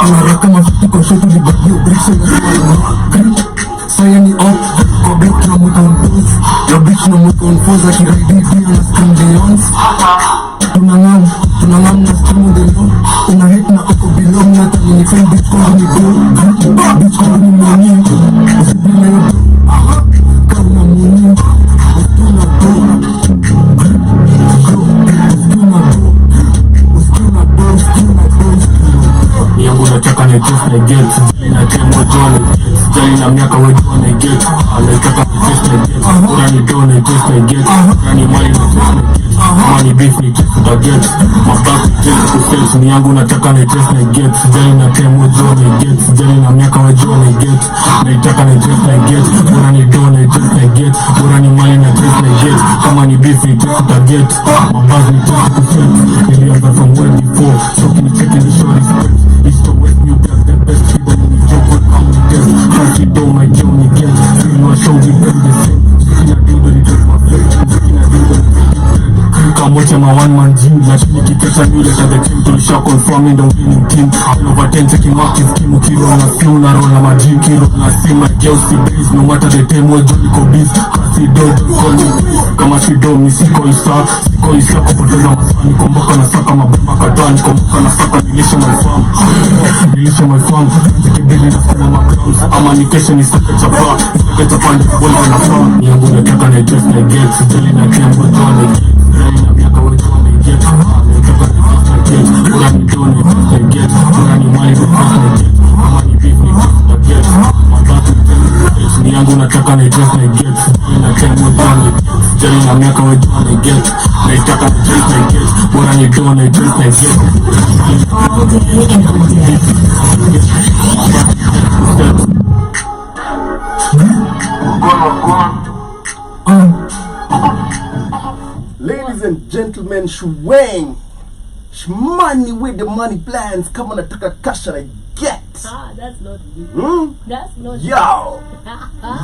Unareka mafuti kwa shoto libagio bricks Sayani up, kwa block na mweka on pause Ya bitch na mweka on pause akiraidi pia na scream Leons Tunangam na stream the low Una hit na oko below na tani ni fame bitch kwa ni go Bitch kwa ni money Usibi na yo Kama money Uskuna go Yangu nataka ni just like get Sijali na kemo jone Sijali na miaka wejone get Anataka ni just like get Urani done just like get Urani mali na just like get Kama ni beef ni just like get Mabaki just to face Ni yangu nataka ni just like get Sijali na kemo jone get Sijali na miaka wejone get Naitaka ni just like get Urani done just like get Urani mali na just like get Kama ni beef ni just like get Mabaki just to face Nilianza from well before So can you check in the shorty steps East to west, new black, the best people in the job will come with this. Can't you do my journey again? Feel no show, we bring the same. Looking at you, but it does my face. Looking at you, but come watch my one-man gym. Lakini kikesha new letter the team to shock confirming the winning team. All over 10 taking active team. Kiro na slow na roll na majim. Kiro na see my girls see base. No matter the time we're jolly ko beast. Kasi do, don't call me. Kama si do, mi siko isa. Siko isa kupoteza masani. Komboka na saka mabamba katani. Komboka na saka nilisha my farm. Nilisha my farm. Zikibili na kuna magrams. Ama nikesha ni saka chapa. Saka chapa ndi kubolga na farm. Yangu nataka na just like get. Sijali na kembo jone get. Sijali na miaka wejone get. Nataka ni just like get. Urani done just like get. Urani mali just like get. Ama ni beef ni just like get. Mabaki ni yangu nataka ni just like get. Sijali na kembo jone get. Sijali na miaka wejone get. Naitaka ni just like get. Urani done just like get. All day and all day. Ladies and gentlemen, Shmoney with the money plans. Come on, nataka cash and I get. That's not me. That's not Yo.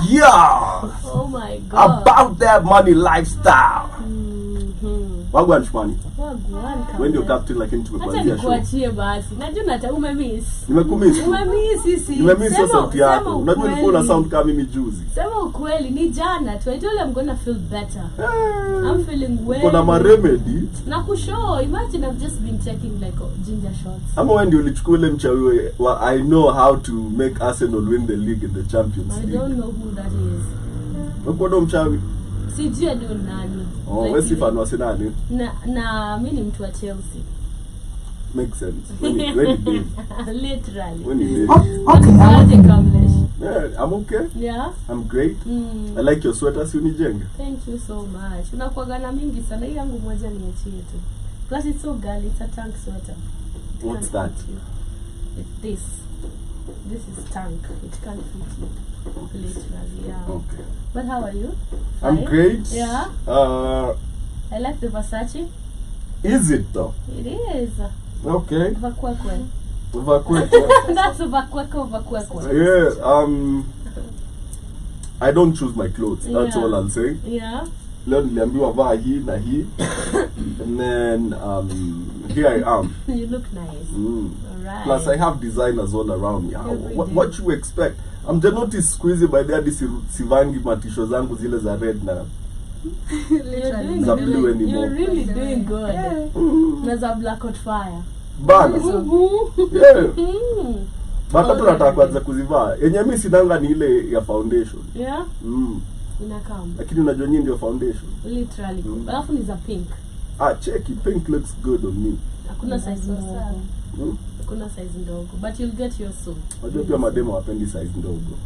Yo. Oh my God. About that money lifestyle. Wagwan Shmoney. Wagwan. When ndio captain lakini tumekuanzia show. Acha nikuachie basi. Najua nata umemiss. Nimekumiss. Umemiss sisi. Nimemiss sauti yako. Unajua nilikuwa na sound kama mimi juzi. Sema ukweli ni jana tu. I told you I'm going to feel better. I'm feeling well. Kuna ma remedy. Na kushow. Imagine I've just been taking like ginger shots. Ama wewe ndio ulichukua ile mchawi I know how to make Arsenal win the league in the Champions League. I don't know who that is. Wewe ndo mchawi? Sijui ndio nani. Oh, wewe si fan wa Arsenal? Na mimi ni mtu wa Chelsea. Makes sense. When you did. Literally. When you did. Okay, Kamlesh. Yeah, I'm okay. Yeah. I'm great. I like your sweater, si unijenga. Thank you so much. Unakuaga na mingi sana. Hii yangu moja niachie tu. Plus it's so girly. It's a tank sweater. What's that? It's this. This is tank. It can't fit you. Literally, yeah. Okay. But how are you? I'm Fine? great. Yeah. I like the Versace. Is it though? It is. Okay. Vakwekwe. That's Vakwekwe. Yeah. I don't choose my clothes. That's all I'll say. Yeah. Leo niliambiwa vaa hii na hii. And then here I am. You look nice. Alright. Plus I have designers all around me. What you expect? I'm the notice squeezy by the sivangi matisho zangu zile za red na za blue anymore. You're really doing good. Na za black hot fire. Bana. Yeah. Bata tunataka kuanza kuzivaa. Yenye mimi sinanga ni ile ya foundation. Yeah. Inakam. Lakini unajua nyinyi ndio foundation. Literally. Alafu ni za pink. Check it. Pink looks good on me. Hakuna size ndogo. Kuna size ndogo, but you'll get yours soon. Unajua pia mademo wapendi size ndogo.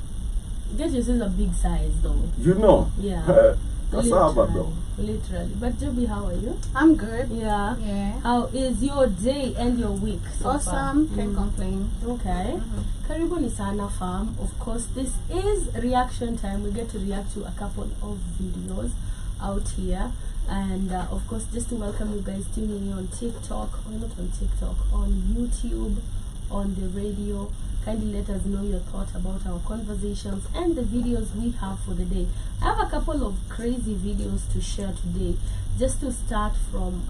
Get yourself a big size though. You know? Yeah. That's how bro. Literally. But Joby, how are you? I'm good. Yeah. Yeah. How is your day and your week so awesome. far? Can't complain. Okay. Karibuni sana fam. Of course, this is reaction time. We get to react to a couple of videos out here. And of course, just to welcome you guys tuning in on TikTok, or not on TikTok, on YouTube, on the radio. Kindly let us know your thoughts about our conversations and the videos we have for the day. I have a couple of crazy videos to share today. Just to start from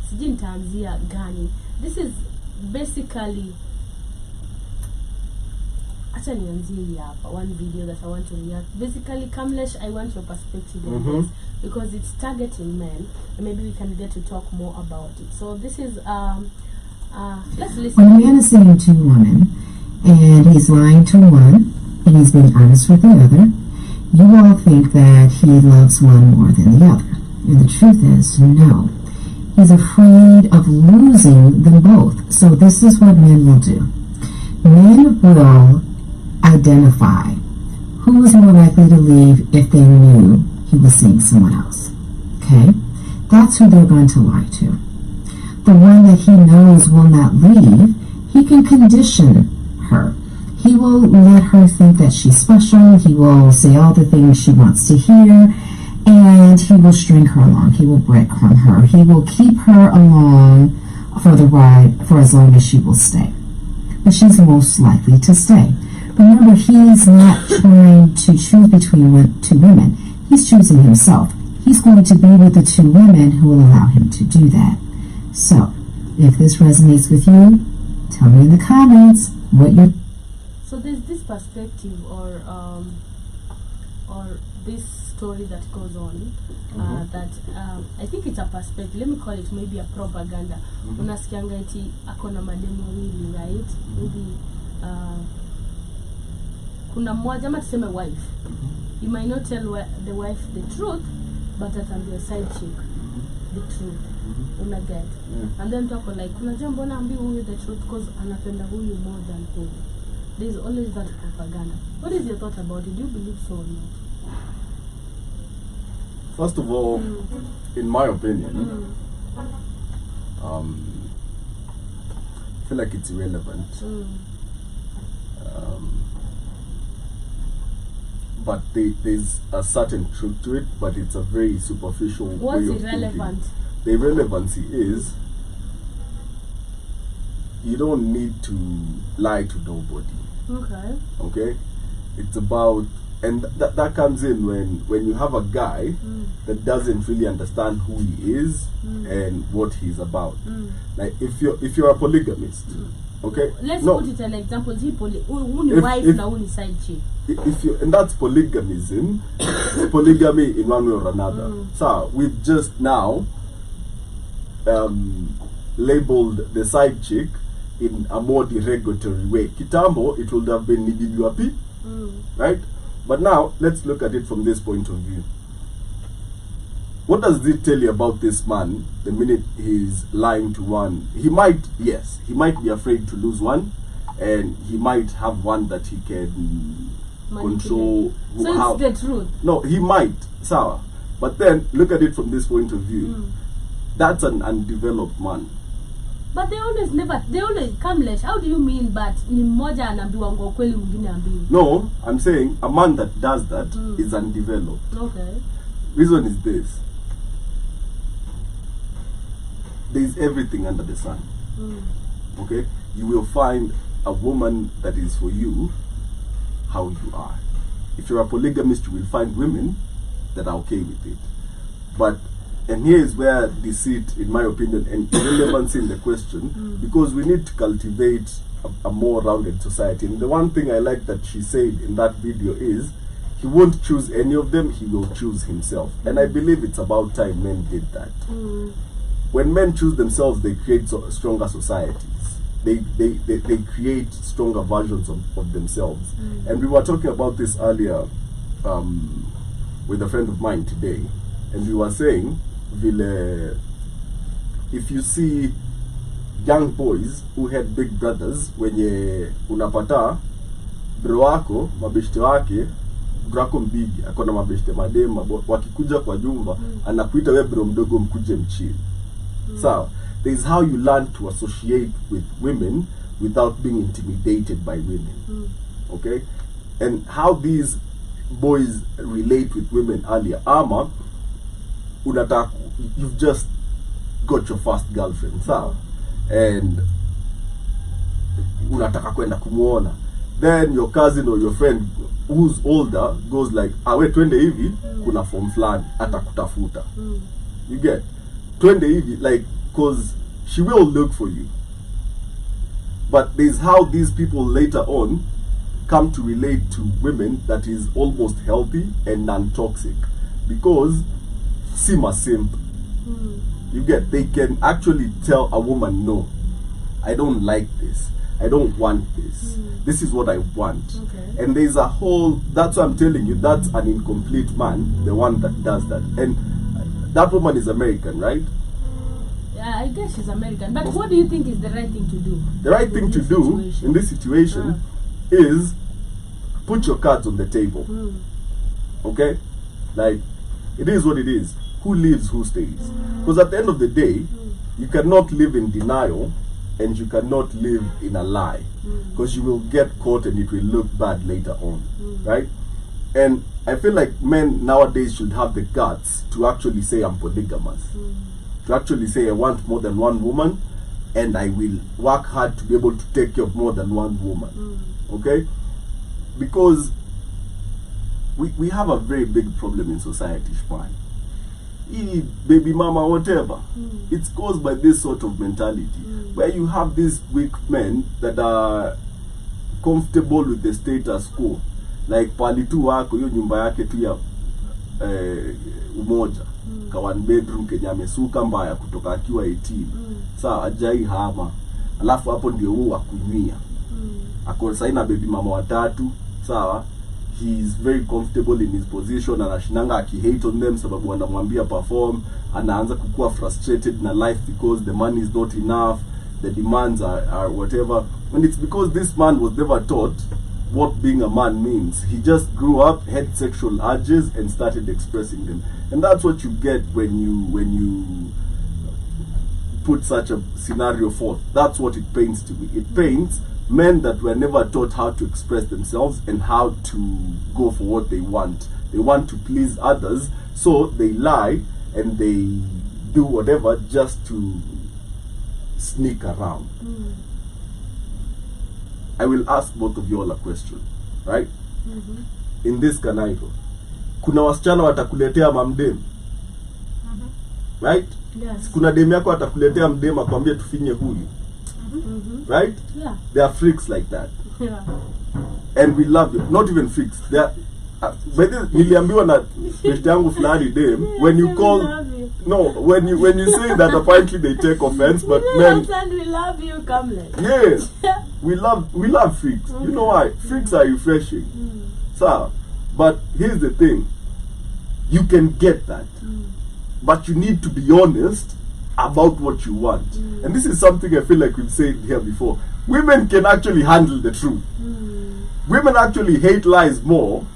Sijin Tanzia Gani. This is basically acha nianzie hapa one video that I want to react. Basically, Kamlesh, I want your perspective on this because it's targeting men, and maybe we can get to talk more about it. So this is let's listen. When a man is seeing two women and he's lying to one and he's being honest with the other, you all think that he loves one more than the other. And the truth is, no. He's afraid of losing them both. So this is what men will do. Men will identify who was more likely to leave if they knew he was seeing someone else. Okay? That's who they're going to lie to. The one that he knows will not leave, he can condition her. He will let her think that she's special. He will say all the things she wants to hear, and he will string her along. He will breadcrumb her. He will keep her along for the ride for as long as she will stay. But she's most likely to stay. Remember, he's not trying to choose between two women. He's choosing himself. He's going to be with the two women who will allow him to do that. So, if this resonates with you, tell me in the comments what you... So there's this perspective or this story that goes on that I think it's a perspective. Let me call it maybe a propaganda. Unasikianga eti akona mademu wawili, right? Maybe kuna mmoja ama tuseme wife. You might not tell the wife the truth, but atambia side chick the truth. Una get? And then talk like kuna jambo naambi huyu the truth because anapenda huyu more than huyu. There's always that propaganda. What is your thought about it? Do you believe so or not? First of all, in my opinion, I feel like it's irrelevant. But there's a certain truth to it, but it's a very superficial way of irrelevant? thinking. The irrelevancy is you don't need to lie to nobody. Okay. Okay? It's about, and that comes in when you have a guy that doesn't really understand who he is and what he's about. Like if you're a polygamist, okay? Let's No. put it an example. Uni wife na uni side chick. If you, and that's polygamism, polygamy in one way or another. So we've just now labeled the side chick in a more derogatory way. Kitambo, it would have been nidibiwapi, right? But now let's look at it from this point of view. What does it tell you about this man the minute he's lying to one? He might, yes, he might be afraid to lose one, and he might have one that he can control. So it's the truth. No, he might, sawa. But then look at it from this point of view. That's an undeveloped man. But they always Kamlesh, how do you mean but ni mmoja anaambiwa ngo kweli mwingine ambiwi? No, I'm saying a man that does that is undeveloped. Okay. Reason is this. There is everything under the sun. Okay? You will find a woman that is for you how you are. If you're a polygamist, you will find women that are okay with it. But, and here is where deceit, in my opinion, and irrelevancy in the question, because we need to cultivate a more rounded society. And the one thing I like that she said in that video is, he won't choose any of them, he will choose himself. And I believe it's about time men did that. When men choose themselves, they create stronger societies. They create stronger versions of themselves. And we were talking about this earlier with a friend of mine today. And we were saying, if you see young boys who had big brothers, wenye unapata bro wako, mabeshte wake, brako mbigi, akona mabeshte madema, wakikuja kwa jumba, anakuita we bro mdogo mkuje mchini. So, there's how you learn to associate with women without being intimidated by women. Okay? And how these boys relate with women earlier. Ama, you've just got your first girlfriend, so, and unataka kwenda kumuona. Then your cousin or your friend who's older goes like, we twende hivi, kuna form flani, atakutafuta. You get? Twende hivi, like, because she will look for you. But there's how these people later on come to relate to women that is almost healthy and non-toxic, because sim a simp. You get, they can actually tell a woman, no, I don't like this, I don't want this, this is what I want. Okay. And there's a whole, that's what I'm telling you, that's an incomplete man, the one that does that. And that woman is American, right? Yeah, I guess she's American. But what do you think is the right thing to do? The right thing to do in this situation is put your cards on the table. Okay? Like, it is what it is. Who lives, who stays. Because at the end of the day, you cannot live in denial and you cannot live in a lie. Because you will get caught and it will look bad later on. Right? And I feel like men nowadays should have the guts to actually say I'm polygamous. To actually say I want more than one woman and I will work hard to be able to take care of more than one woman. Okay? Because we have a very big problem in society, Shmoney. Baby mama, whatever. It's caused by this sort of mentality where you have these weak men that are comfortable with the status quo. Like pali tu wako hiyo nyumba yake tu ya umoja ka one bedroom Kenya amesuka mbaya kutoka akiwa 18. Sawa, ajai hama. Alafu hapo ndio huo akunyia. Ako saina baby mama watatu, sawa? He is very comfortable in his position, anashinanga aki-hate on them sababu wanamwambia perform, anaanza kukua frustrated na life because the money is not enough, the demands are whatever. And it's because this man was never taught what being a man means. He just grew up, had sexual urges and started expressing them. And that's what you get when you put such a scenario forth. That's what it paints to me. It paints men that were never taught how to express themselves and how to go for what they want. They want to please others, so they lie and they do whatever just to sneak around. I will ask both of you all a question, right? In this kanaiko, kuna wasichana watakuletea mamdem, right? Yes. Kuna dem yako watakuletea mdem akwambie tufinye huyu, right? Yeah. There are freaks like that. Yeah. And we love them. Not even freaks. They are. But niliambiwa na best yangu fulani dem, when you call, no, when you say that, apparently they take offense, but men, we love you, Kamlesh. yes, we love freaks. You know why? Freaks are refreshing. So, but here's the thing, you can get that, but you need to be honest about what you want. And this is something I feel like we've said here before. Women can actually handle the truth. Women actually hate lies more.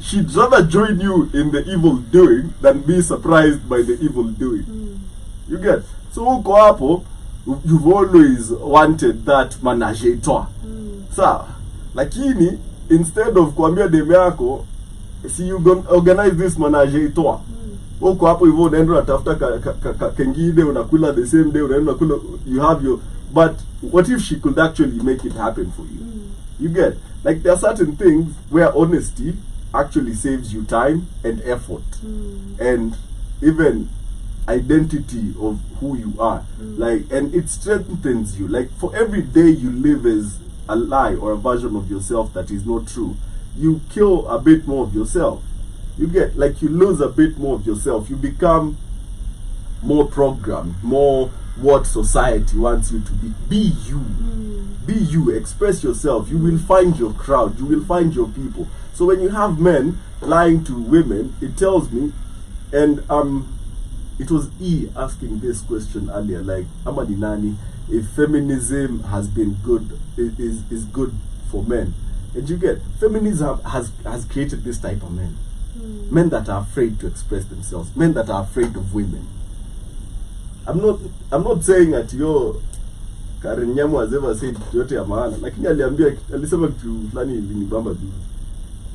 She'd rather join you in the evil doing than be surprised by the evil doing. You get? So uko hapo, you've always wanted that manage a trois. So, lakini instead of kuambia dem yako, see you gonna organize this manage a trois. Uko hapo hivyo unaenda unatafuta kengine unakula the same day, unaenda unakula, you have your, but what if she could actually make it happen for you? You get? Like there are certain things where honesty actually saves you time and effort and even identity of who you are. Like, and it strengthens you. Like for every day you live as a lie or a version of yourself that is not true, you kill a bit more of yourself. You get, like, you lose a bit more of yourself. You become more programmed, more what society wants you to be. Be you. Be you. Express yourself. You will find your crowd. You will find your people. So when you have men lying to women, it tells me, and it was E asking this question earlier, like, Amani Nani, if feminism has been good, is good for men. And you get, feminism has created this type of men. Men that are afraid to express themselves, men that are afraid of women. I'm not saying that yo Karen Nyamu has ever said yote ya maana, lakini alisema kitu fulani ilinibamba juu.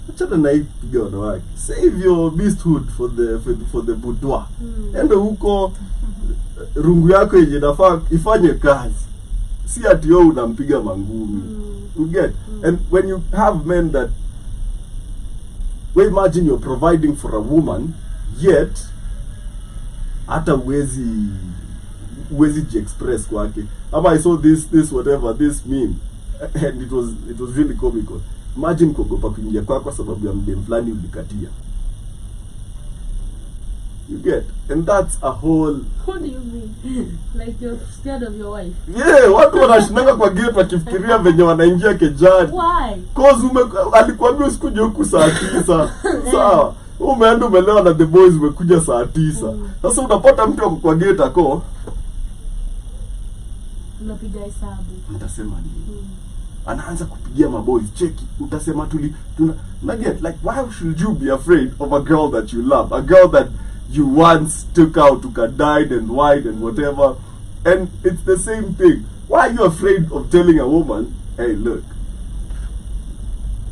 Achana na hii piga wanawake. Save your beasthood for the boudoir. Enda huko rungu yako yenye nafaa ifanye kazi. Si ati yo unampiga mangumi. You get? And when you have men that, well, imagine you're providing for a woman, yet hata uwezi express kwake. Ama I saw this whatever, this meme. And it was really comical. Imagine kuogopa kuingia kwa sababu ya mdem fulani ulikatia. You get? And that's a whole... What do you mean? Like you're scared of your wife? Yeah, watu wanashinanga kwa gate wakifikiria venye wanaingia kejani. Why? Cause alikuambia usikuje huku saa 9. Sawa. Umeenda umelewa na the boys umekuja saa 9. Sasa unapata mtu wako kwa gate ako. Unapiga hesabu. Mtasema nini? Anaanza kupigia maboys cheki. Utasema get like, why should you be afraid of a girl that you love? A girl that you once took out to died and white and whatever. And it's the same thing. Why are you afraid of telling a woman, hey, look,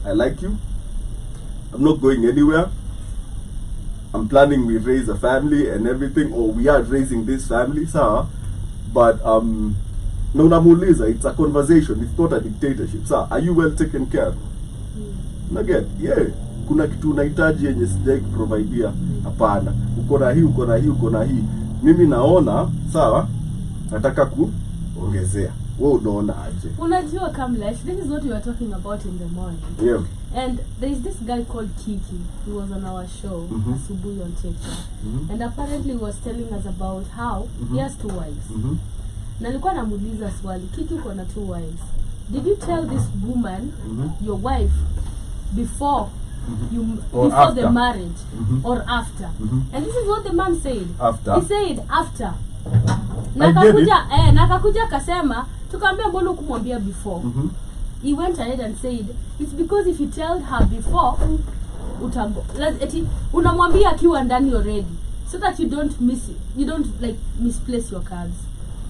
I like you. I'm not going anywhere. I'm planning we raise a family and everything, or we are raising this family, sir. But no namuuliza, it's a conversation, it's not a dictatorship. Sir, are you well taken care of? Again, yeah. Kuna kitu unahitaji yenye sijai kuprovidea. Hapana. Uko na hii. Mimi naona, sawa, nataka kuongezea. Wewe unaona aje? Unajua Kamlesh, this is what we were talking about in the morning. Yeah. And there is this guy called Kiki who was on our show, Asubuhi on TikTok. And apparently he was telling us about how he has 2 wives. Na nilikuwa namuuliza swali, Kiki uko na 2 wives. Did you tell this woman your wife before before the marriage or after? And this is what the man said. After. He said after. Nakakuja kasema tukamwambia mbona ukumwambia before. He went ahead and said it's because if you tell her before unamwambia akiwa ndani already, so that you don't like misplace your cards.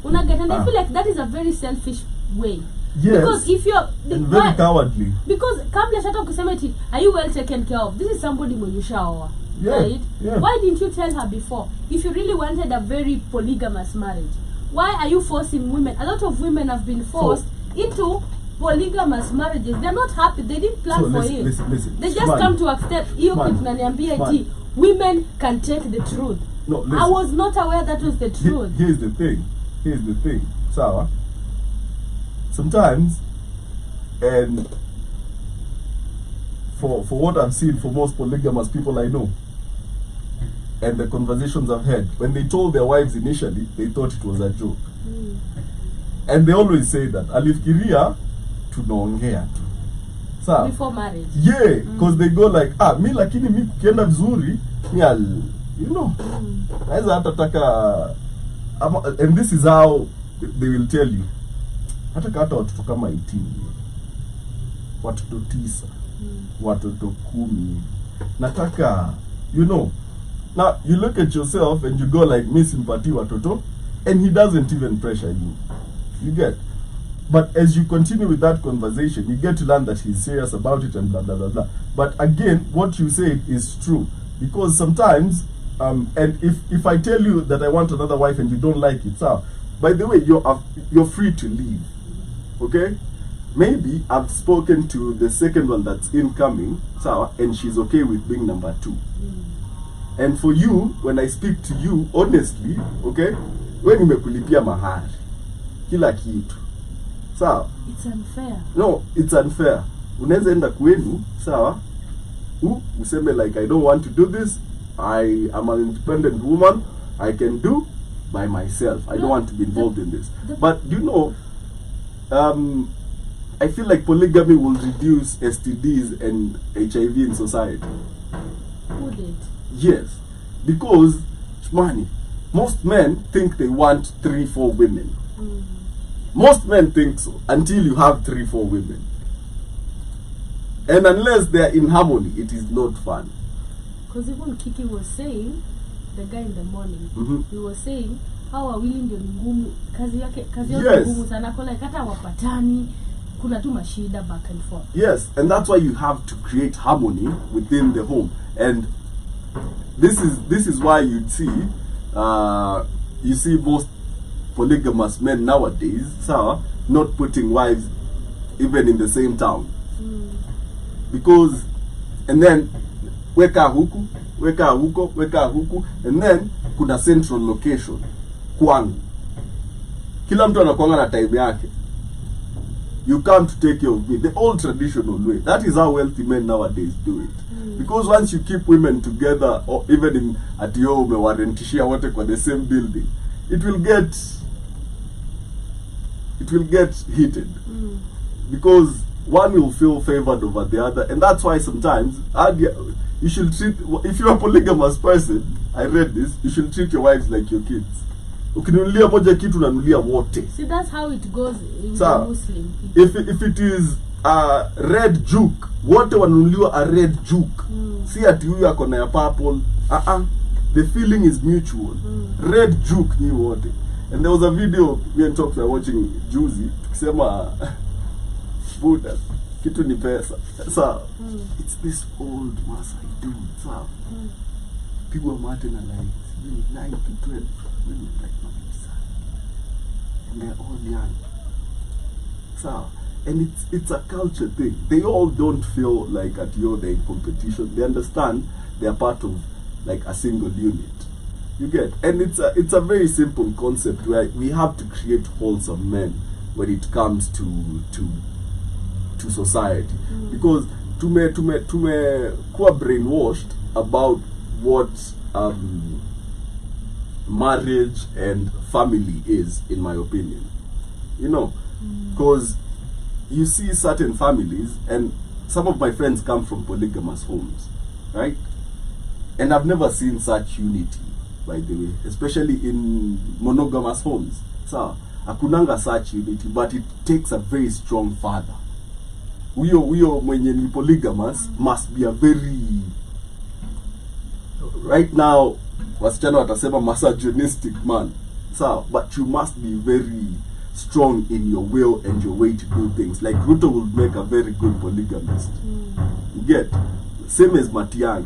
And I feel like that is a very selfish way. Yes. Because if you're very cowardly. Because Kamlesh hata ukisema eti are you well taken care of? This is somebody mwenye ushaoa. Yeah, right? yeah. Why didn't you tell her before? If you really wanted a very polygamous marriage, why are you forcing women? A lot of women have been forced into polygamous marriages. They're not happy. They didn't plan for it. Listen. They just come to accept hiyo kitu naniambia eti women can take the truth. No, listen. I was not aware that was the truth. Here's the thing. Sawa. Sometimes, and for what I've seen for most polygamous people I know, and the conversations I've had, when they told their wives initially, they thought it was a joke. And they always say that, alifikiria tunaongea tu. Sawa? Before marriage. Yeah, because they go like, mi lakini mi kukienda vizuri, you know, naweza hata taka, and this is how they will tell you. Hata watoto kama 18, watoto 9, watoto 10, nataka, you know. Now you look at yourself and you go like, mi simpati watoto, and he doesn't even pressure you. You get? But as you continue with that conversation, you get to learn that he's serious about it and blah blah blah blah. But again, what you said is true, because sometimes and if I tell you that I want another wife and you don't like it, so by the way, you're free to leave. Okay? Maybe I've spoken to the second one that's incoming, so, and she's okay with being number 2. And for you, when I speak to you honestly, okay, when nimekulipia mahari kila kitu, sawa? It's unfair. No, it's unfair. Unaweza enda kwenu, sawa? Useme like, I don't want to do this. I am an independent woman. I can do by myself. I don't want to be involved in this. But you know, I feel like polygamy will reduce STDs and HIV in society. Would it? Yes, because Shmoney, most men think they want 3-4 women. Most men think so until you have 3-4 women, and unless they are in harmony, it is not fun. Because even Kiki was saying, the guy in the morning, he was saying how wawili ndio ni ngumu, kazi yao ngumu sana, kwa like hata wapatani, kuna tu mashida back and forth. Yes, and that's why you have to create harmony within the home. And this is why you see most polygamous men nowadays, so not putting wives even in the same town. Because, and then weka huku, weka huko, weka huku, and then kuna central location kwangu. Kila mtu anakuanga na type yake. You come to take care of me. The old traditional way. That is how wealthy men nowadays do it. Because once you keep women together, or even in at your home, warrantishia wote kwa the same building, it will get heated. Because one will feel favored over the other, and that's why sometimes you should treat, if you're a polygamous person, I read this, you should treat your wives like your kids. Ukinunulia moja kitu unanunulia wote. See, that's how it goes in So, the Muslim people. If it is a red juke, wote wanunuliwa a red juke. See ati huyu ako na ya purple. The feeling is mutual. Red juke ni wote. And there was a video we and talk we were watching Juicy tukisema Buddha kitu ni pesa. So it's this old Maasai dude. So people mate na like 9 to 12 women like Melissa. And they're all young. So, and it's a culture thing. They all don't feel like at they're in competition. They understand they're part of like a single unit. You get? And it's a very simple concept where we have to create wholesome men when it comes to society. Because kuwa brainwashed about what marriage and family is, in my opinion. You know, because you see certain families, and some of my friends come from polygamous homes, right? And I've never seen such unity, by the way, especially in monogamous homes. So, akunanga such unity, but it takes a very strong father. Uyo mwenye ni polygamous must be a very, right now, wasichana watasema misogynistic man. So, but you must be very strong in your will and your way to do things. Like Ruto would make a very good polygamist. You get? Same as Matiang'i.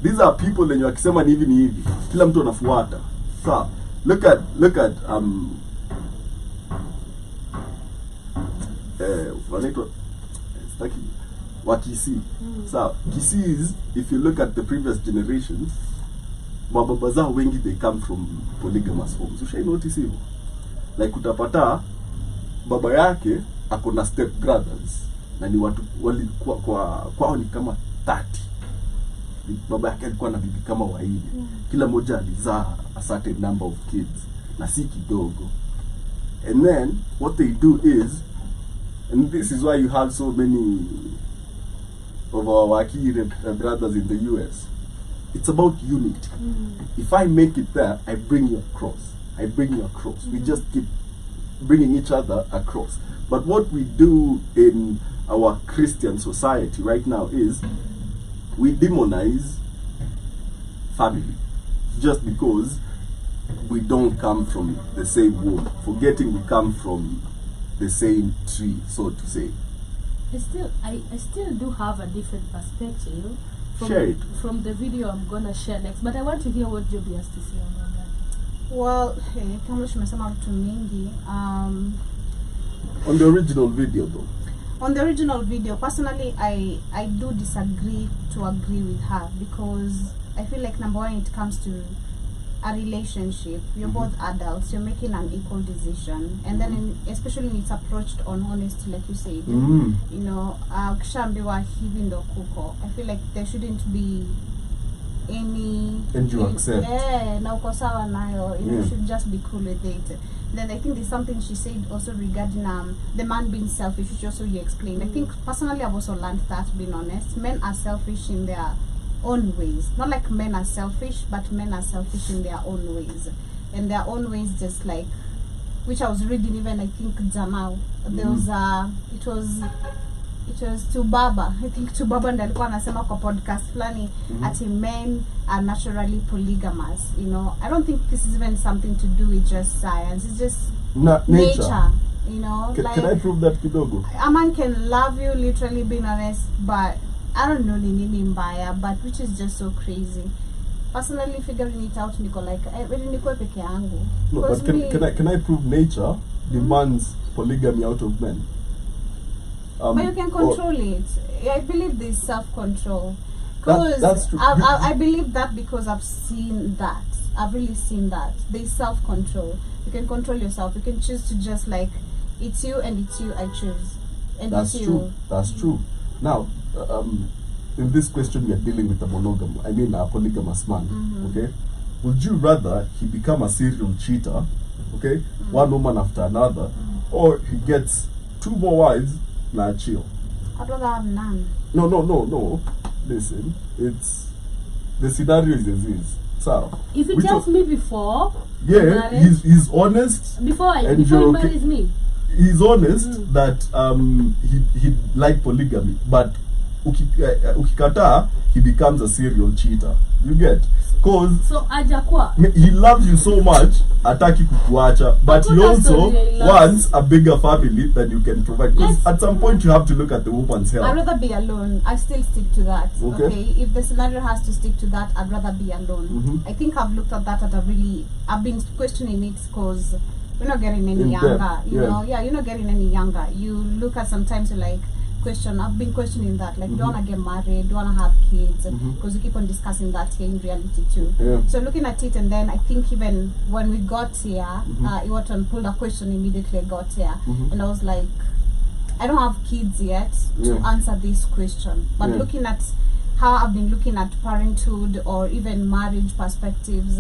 These are people wenye wakisema ni hivi. Kila mtu anafuata. So, look at Wakisi. So, Kisis, if you look at the previous generations, mababa zao wengi they come from polygamous homes. Ushai notice hivyo? Like utapata baba yake akona step brothers na ni watu walikuwa kwao ni kama 30. Baba yake alikuwa na bibi kama 4. Kila mmoja alizaa a certain number of kids na si kidogo. And then what they do is, and this is why you have so many of our Wakiri brothers in the US, it's about unity. If I make it there, I bring you across. I bring you across. We just keep bringing each other across. But what we do in our Christian society right now is we demonize family just because we don't come from the same womb, forgetting we come from the same tree, so to say. I still do have a different perspective from the video I'm gonna share next, but I want to hear what Joby has to say about that. Well, Kamlesh umesema vitu mingi. On the original video though. On the original video, personally, I do disagree to agree with her, because I feel like, number one, it comes to a relationship. You're both adults. You're making an equal decision, and then especially when it's approached on honesty, like you said. You know, ukishaambiwa hivi ndo kuko. I feel like there shouldn't be any. And you accept. Na uko sawa nayo. You should just be cool with it. Then I think there's something she said also regarding the man being selfish, which also you explained. I think personally I've also learned that, being honest. Men are selfish in their own ways. Not like men are selfish, but men are selfish in their own ways. And their own ways, just like, which I was reading even, I think Jamal, there was it was Tubaba. I think Tubaba ndo alikuwa anasema kwa podcast flani ati men are naturally polygamous. You know, I don't think this is even something to do with just science. It's just nature. You know, can I prove that kidogo? A man can love you, literally, being honest, but I don't know nini mbaya, but which is just so crazy. Personally, figuring it out, niko like, really niko peke yangu. No, but can I prove nature demands polygamy out of men? But you can control it. I believe there's self-control. Because that's true. I believe that because I've seen that. I've really seen that. There's self-control. You can control yourself. You can choose to just like, it's you and it's you I choose. And That's it's true. you. That's true. Now, in this question, we are dealing with a polygamous man. Okay, would you rather he become a serial cheater? Okay, one woman after another, or he gets 2 more wives? Nah, chill. I'd rather have none. No. Listen, it's the scenario is as is. So If he tells me before, yeah, he's honest. before he okay. marries me, He's honest that he like polygamy, but ukikataa, he becomes a serial cheater. You get? Cause so ajakwa. he loves you so much, ataki kukuacha, but he also wants a bigger family than you can provide. Because at some point you have to look at the woman's health. I'd rather be alone. I still stick to that. Okay. If the scenario has to stick to that, I'd rather be alone. I think I've looked at that I've been questioning it because we're not getting any younger. You know, you're not getting any younger. You look at sometimes you like question. I've been questioning that. Like, do you want to get married? Do you want to have kids? Because we keep on discussing that here in reality too. Yeah. So looking at it, and then I think even when we got here, Iwaton pulled a question immediately I got here, and I was like, I don't have kids yet to answer this question. But looking at how I've been looking at parenthood or even marriage perspectives,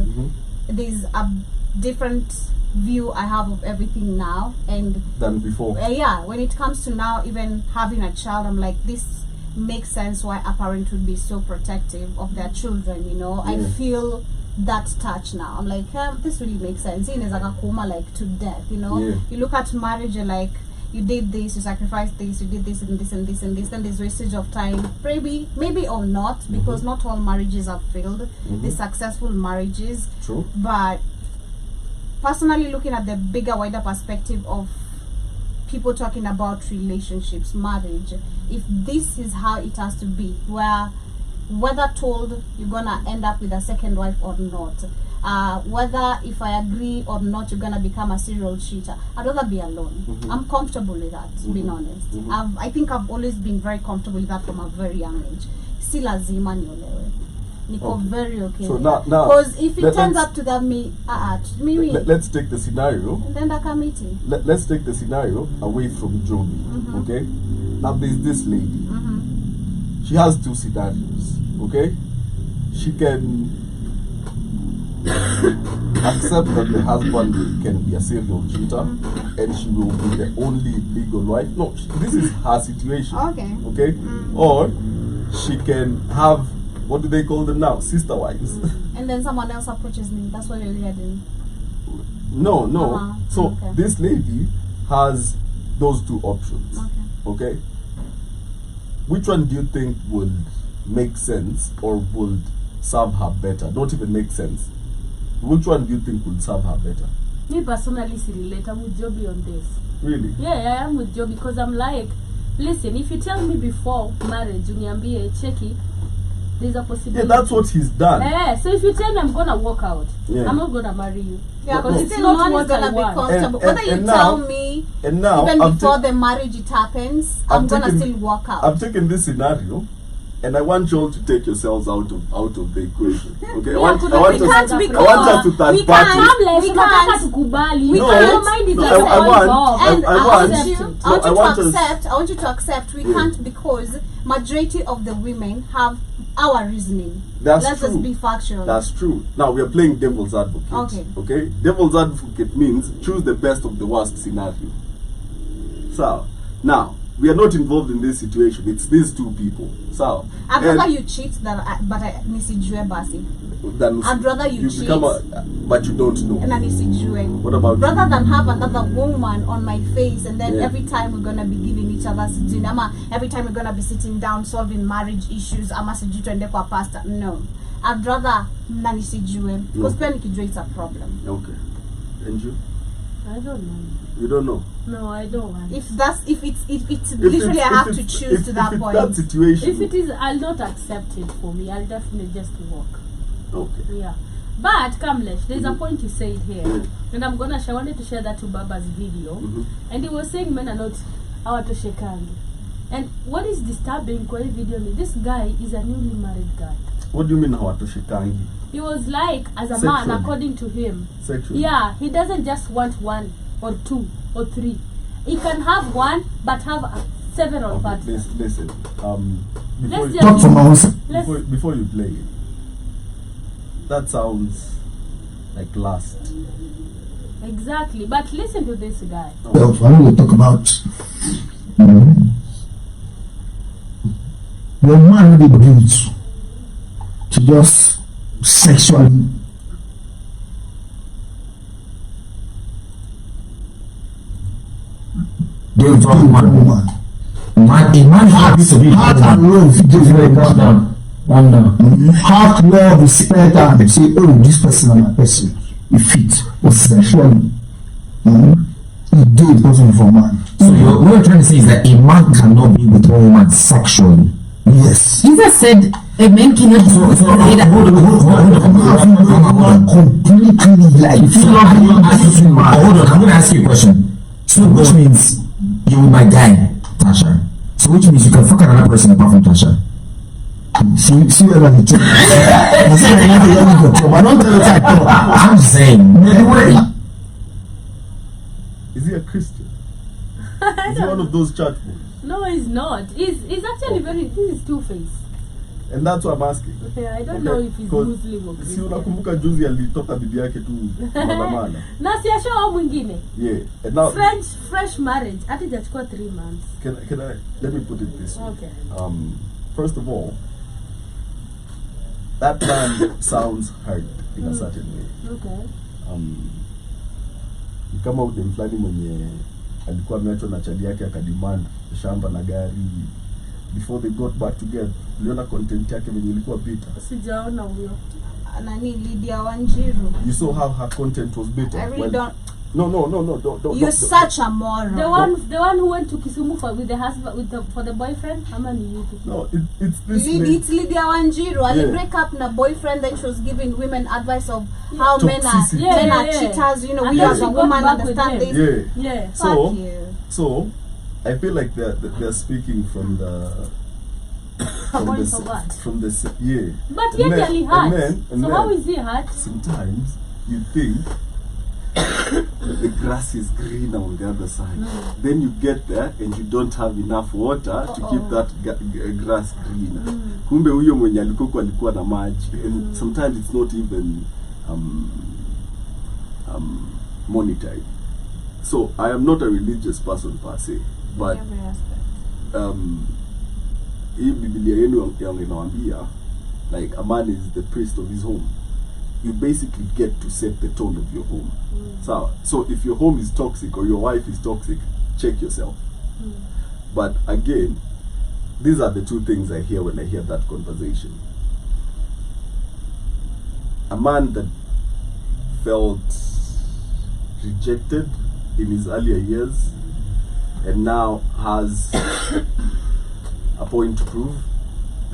there's a different view I have of everything now and than before. When it comes to now even having a child, I'm like, this makes sense why a parent would be so protective of their children, you know. I feel that touch now. I'm like, this really makes sense. Like to death, you know. You look at marriage, you're like, you did this, you sacrificed this, you did this and this and this and this, then there's wastage of time, maybe or not, because not all marriages are failed. They're successful marriages. True. But personally, looking at the bigger, wider perspective of people talking about relationships, marriage, if this is how it has to be, where whether told you're gonna end up with a second wife or not, whether if I agree or not you're gonna become a serial cheater, I'd rather be alone. I'm comfortable with that, being honest. I think I've always been very comfortable with that from a very young age. Si lazima niolewe. Niko very okay. So now, because if it turns up to that let's take the scenario. Then the committee. Let's take the scenario away from Joby. Okay. Now there's this lady. She has 2 scenarios. Okay. She can accept that the husband can be a serial cheater and she will be the only legal wife. No, this is her situation. Okay. Or she can have, what do they call them now? Sister wives. And then someone else approaches me. That's what you're heading. No. So this lady has those 2 options. Okay. Which one do you think would make sense or would serve her better? Don't even make sense. Which one do you think would serve her better? Me personally, I'm with Joby on this. Really? Yeah, I am with Joby because I'm like, listen, if you tell me before marriage, checky, there's a possibility. Yeah, that's what he's done. So if you tell me I'm gonna walk out, I'm not gonna marry you. Because it's not what gonna be comfortable. Whether you tell me even before the marriage it happens, I'm gonna still walk out. I've taken this scenario and I want you all to take yourselves out of the equation. Okay? I want us to third party. I want you to accept we can't, because majority of the women have our reasoning. Let's just be factual. That's true. Now we are playing devil's advocate. Okay? Devil's advocate means choose the best of the worst scenario. So now we are not involved in this situation. It's these 2 people. So I'd rather you cheat than but I nisijue basi. I'd rather you cheat, but you don't know. And I nisijue. What about rather than have another woman on my face, and then every time we're gonna be giving each other dinner, every time we're gonna be sitting down solving marriage issues, ama sijui tuende kwa pastor. No, I'd rather nisijue, because pia nikijua it's a problem. Okay. And you? I don't know. You don't know? No, I don't want. If it's literally I have to choose to that point. That situation. If it is, I'll not accept it for me. I'll definitely just walk. Okay. Yeah. But Kamlesh, there's a point you said here, and I wanted to share that to Baba's video, and he was saying men are not awatoshekangi. And what is disturbing kwa video ni this guy is a newly married guy. What do you mean hawatoshekangi? He was like, as a man, according to him. Sexually. Yeah, he doesn't just want 1 or 2 or 3. He can have one, but have several partners. Listen. Before Let's you, just- before you play it, that sounds like lust. Exactly, but listen to this guy. Well, when we talk about your man really begins to just sexually They talk about woman. a man has to be Heart and love, if you give me calm down. Calm down. heart, love, respect, and say, oh, this person is my person. He fit, or sexually. He do it person for man. So what you're trying to say is that a man cannot be with one woman sexually. Yes. Jesus said a man cannot So Man completely like hold on, I'm gonna ask you a question. So which means you with my guy, Tasha. So which means you can fuck another person apart from Tasha. see whether the truth. I said I never hear the truth. I don't tell you that. I'm saying Is he a Christian? Is he one of those church boys? No, he's not. He's actually very. This is two-faced. And that's what I'm asking. Yeah, I don't Okay, know if he's 'cause Muslim or Si Christian. unakumbuka juzi alitoka bibi yake tu maandamano. Na si ashao mwingine. Yeah. And now Fresh marriage. Hata hajachukua 3 months. can I let me put it this way. Okay. First of all, that man sounds hurt in a certain way. Okay. Ni kama udem fulani mwenye alikuwa ameachwa na chali yake akademand shamba na gari. Before they got back together, uliona content yake venye ilikuwa bitter. Sijaona huyo. Nani Lydia Wanjiru. You saw how her content was bitter. I really Well, don't. No, don't. You're such a moron. The one who went to Kisumu with the husband for the boyfriend. Ama ni yupi? No, it's this It's Lydia Wanjiru. Ali Yeah. break up na boyfriend, then she was giving women advice of how men are Toxicity. Yeah. cheaters. You know, And we then as she a got woman back with understand him. this. Yeah. Yeah. Fuck you. So I feel like they're speaking from the Point for what? from the yeah. But And yet then- he hurt. and So then how is he hurt? sometimes you think the grass is greener on the other side. Then you get there and you don't have enough water to keep that grass greener. Kumbe huyo mwenye alikuwa na maji. And sometimes it's not even monitored. So I am not a religious person per se, but Every aspect. hii Biblia yenu inawaambia like a man is the priest of his home. You basically get to set the tone of your home. So if your home is toxic or your wife is toxic, check yourself. But again, these are the two things I hear when I hear that conversation. A man that felt rejected in his earlier years and now has a point to prove.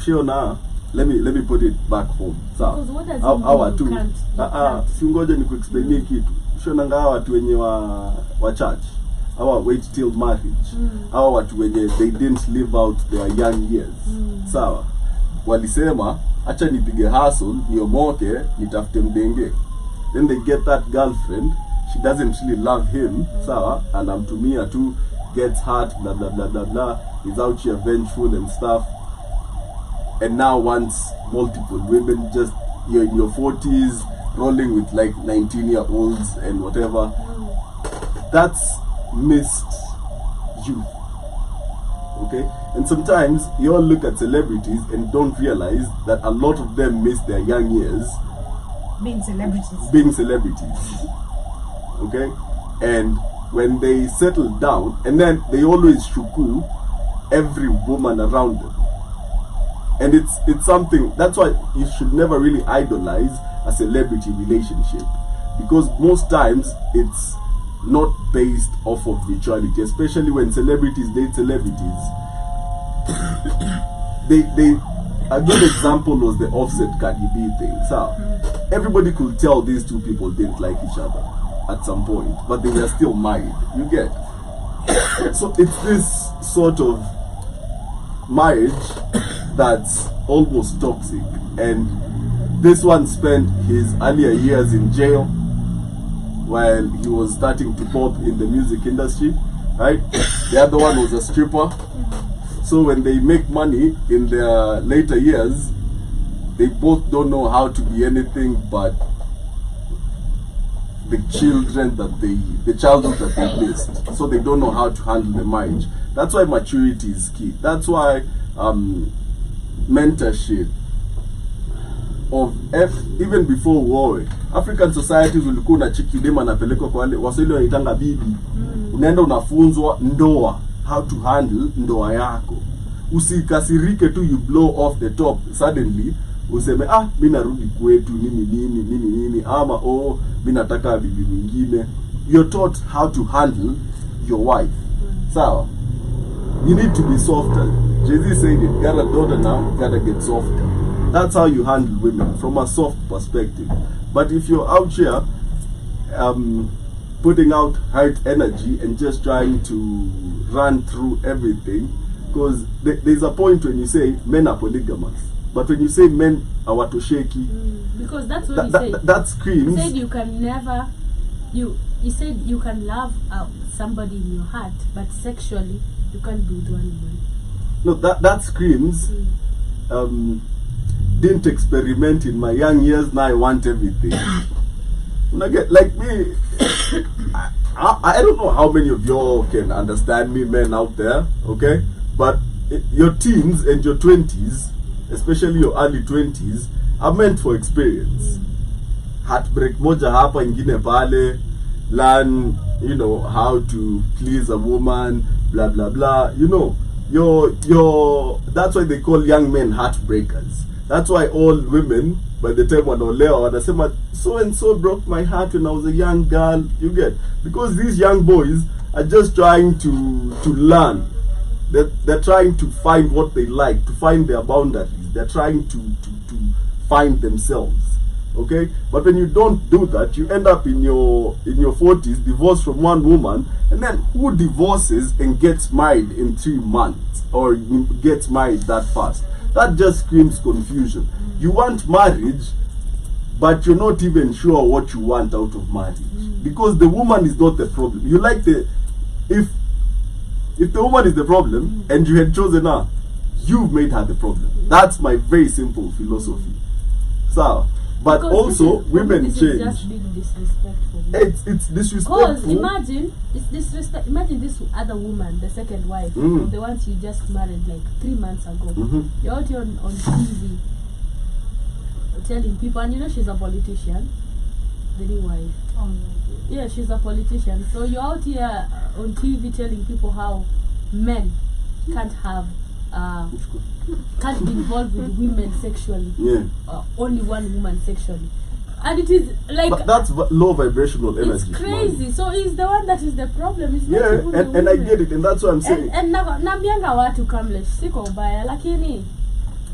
Sure now, let me put it back home. Because what does it Hawa mean watu you can't? si ngoja nikuexplainie kitu. Sure nanga hawa watu wenye wa church. Hawa wait till marriage. Hawa watu wenye they didn't live out their young years. Sawa. Walisema acha nipige hustle, niomoke, nitafute mdenge. Then they get that girlfriend, she doesn't really love him, sawa, anamtumia tu, gets hurt, blah blah blah blah blah, is out here vengeful and stuff, and now wants multiple women. Just you're in your 40s, rolling with like 19-year-olds and whatever. That's missed youth. Okay, and sometimes you all look at celebrities and don't realize that a lot of them miss their young years Being celebrities. being celebrities. Okay, and when they settle down, and then they always shuku every woman around them, and it's something that's why you should never really idolize a celebrity relationship, because most times it's not based off of mutuality, especially when celebrities date celebrities. they a good example was the Offset Cardi B thing. So everybody could tell these two people didn't like each other at some point, but they were still married. You get? So it's this sort of marriage that's almost toxic, and this one spent his earlier years in jail while he was starting to pop in the music industry. right? The other one was a stripper. So when they make money in their later years, they both don't know how to be anything but the childhood that they missed. So they don't know how to handle the marriage. That's why maturity is key. That's why mentorship even before war, African societies ulikuwa na chiki dema anapelekwa kwa wale waswahili wanaitanga bibi. Unaenda unafunzwa ndoa, how to handle ndoa yako. Usikasirike tu you blow off the top suddenly useme mimi narudi kwetu nini ama mimi nataka bibi mwingine. You're taught how to handle your wife. Sawa? You need to be softer. Jay-Z said it, got a daughter now, gotta get softer. That's how you handle women, from a soft perspective. But if you're out here putting out hard energy and just trying to run through everything, because there's a point when you say men are polygamous, but when you say men are watosheki, because that's what he said. That screams. He said you can never, you said you can love somebody in your heart, but sexually you can't do it one way. No, that screams. Didn't experiment in my young years, now I want everything. Like me, I don't know how many of y'all can understand me, men out there, okay? But your teens and your 20s, especially your early 20s, are meant for experience. Heartbreak moja hapa ingine pale, learn, how to please a woman, blah blah blah. That's why they call young men heartbreakers. That's why all women, by the time wanaolewa wanasema so and so broke my heart when I was a young girl. You get, because these young boys are just trying to learn. They're trying to find what they like, to find their boundaries. They're trying to find themselves. Okay, but when you don't do that, you end up in your 40s divorced from one woman, and then who divorces and gets married in 3 months or gets married that fast? That just screams confusion. You want marriage, but you're not even sure what you want out of marriage, because the woman is not the problem. You like if the woman is the problem and you had chosen her, you've made her the problem. That's my very simple philosophy. So, but because also women change. Is just being disrespectful. It's disrespectful. Because imagine it's disrespect. Imagine this other woman, the second wife, the ones you just married like 3 months ago. You're out here on TV telling people, and she's a politician, the new wife. Yeah, she's a politician. So you're out here on TV telling people how men can't have can't be involved with women sexually. Yeah. Only one woman sexually. And it is like, but that's low vibrational energy. It's crazy. Man. So it's the one that is the problem. It's not even the and I get it, and that's what I'm saying. And nambianga watu Kamlesh, siko ubaya, lakini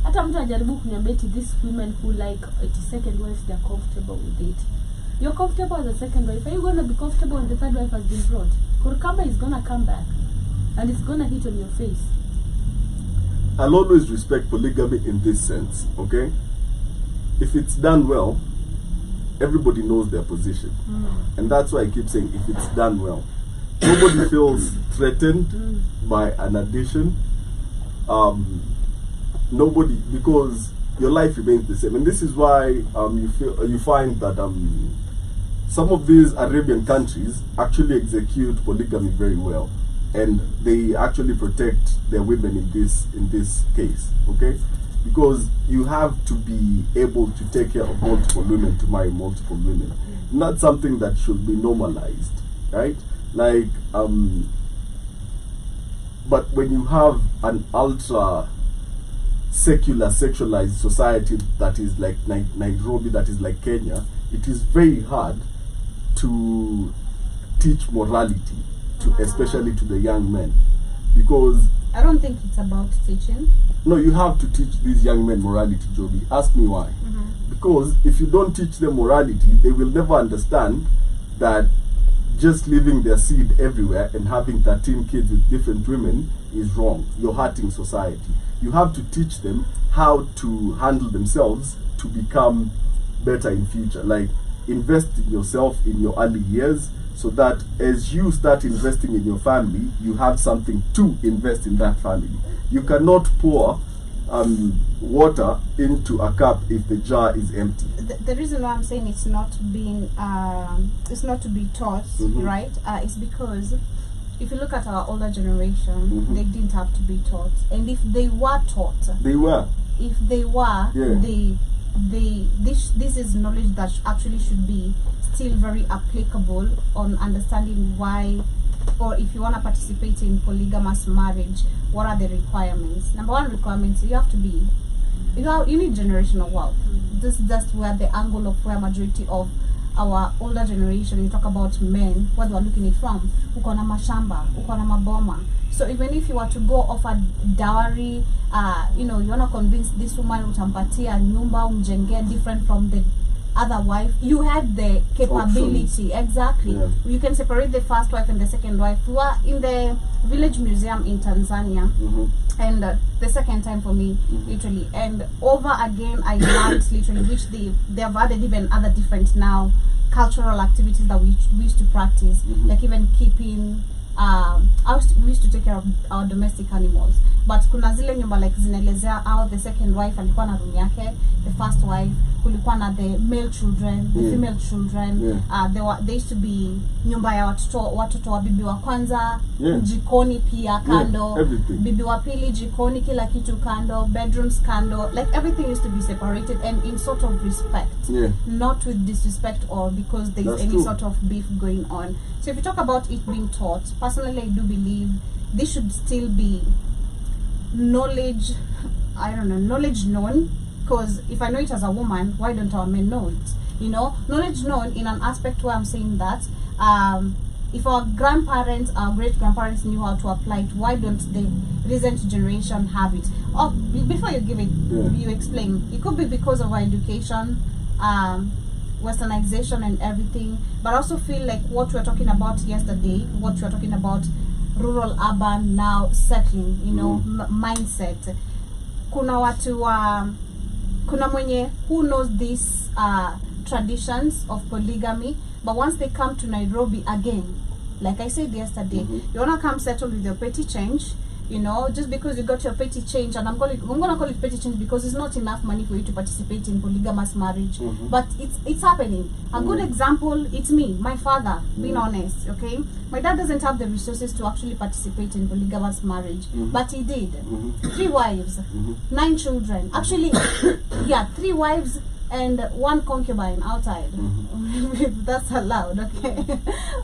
hata mtu ajaribu kuniambia these women who like a second wife, they're comfortable with it. You're comfortable as a second wife. Are you going to be comfortable when the third wife has been brought? Kurkamba is going to come back and it's going to hit on your face. I'll always respect polygamy in this sense, okay? If it's done well, everybody knows their position. And that's why I keep saying, if it's done well, nobody feels threatened by an addition. Nobody, because your life remains the same. And this is why you find that some of these Arabian countries actually execute polygamy very well, and they actually protect their women in this case, okay? Because you have to be able to take care of multiple women to marry multiple women. Not something that should be normalized, right? Like, but when you have an ultra secular, sexualized society that is like Nairobi, that is like Kenya, it is very hard to teach morality especially to the young men, because I don't think it's about teaching. No, you have to teach these young men morality, Joby. Ask me why. Because if you don't teach them morality, they will never understand that just leaving their seed everywhere and having 13 kids with different women is wrong. You're hurting society. You have to teach them how to handle themselves to become better in future. Like, invest in yourself in your early years, so that as you start investing in your family, you have something to invest in that family. You cannot pour water into a cup if the jar is empty. The reason why I'm saying it's not being it's not to be taught, right, is because if you look at our older generation, they didn't have to be taught, and if they were taught, this is knowledge that actually should be still very applicable on understanding why, or if you want to participate in polygamous marriage, what are the requirements. Number one requirement, you have to be, you need generational wealth. That's where the angle of where majority of our older generation, you talk about men, what they are looking at from, uko na mashamba, uko na maboma. So even if you were to go offer dowry, you want to convince this woman utampatia nyumba umjengea different from the other wife, you had the capability. Exactly. Yeah. You can separate the first wife and the second wife. We were in the village museum in Tanzania, and the second time for me, literally, and over again I learned literally, which they have added even other different now cultural activities that we used to practice, like even keeping we used to take care of our domestic animals, but kuna zile nyumba like zinaelezea how the second wife alikuwa na room yake, the first wife kulikuwa na the male children, the female children, there used to be nyumba ya watoto wa bibi wa kwanza, jikoni pia kando, bibi wa pili jikoni, kila kitu kando, bedrooms kando, like everything used to be separated and in sort of respect, not with disrespect or because there is any sort of beef going on. So if you talk about it being taught, personally I do believe this should still be knowledge, knowledge known, because if I know it as a woman, why don't our men know it? Knowledge known in an aspect where I'm saying that if our grandparents, our great grandparents knew how to apply it, why don't the recent generation have it? Or before you give it, you explain. It could be because of our education, westernization and everything, but I also feel like what we were talking about yesterday, what we were talking about rural urban now settling, mindset. Kuna watu kuna mwenye who knows these traditions of polygamy, but once they come to Nairobi again, like I said yesterday, you wanna come settle with your petty change, just because you got your petty change, and I'm gonna call it petty change because it's not enough money for you to participate in polygamous marriage, but it's happening. A good example, it's me, my father, being honest, okay? My dad doesn't have the resources to actually participate in polygamous marriage, but he did. 3 wives, 9 children, actually 3 wives and 1 concubine outside. That's allowed, okay?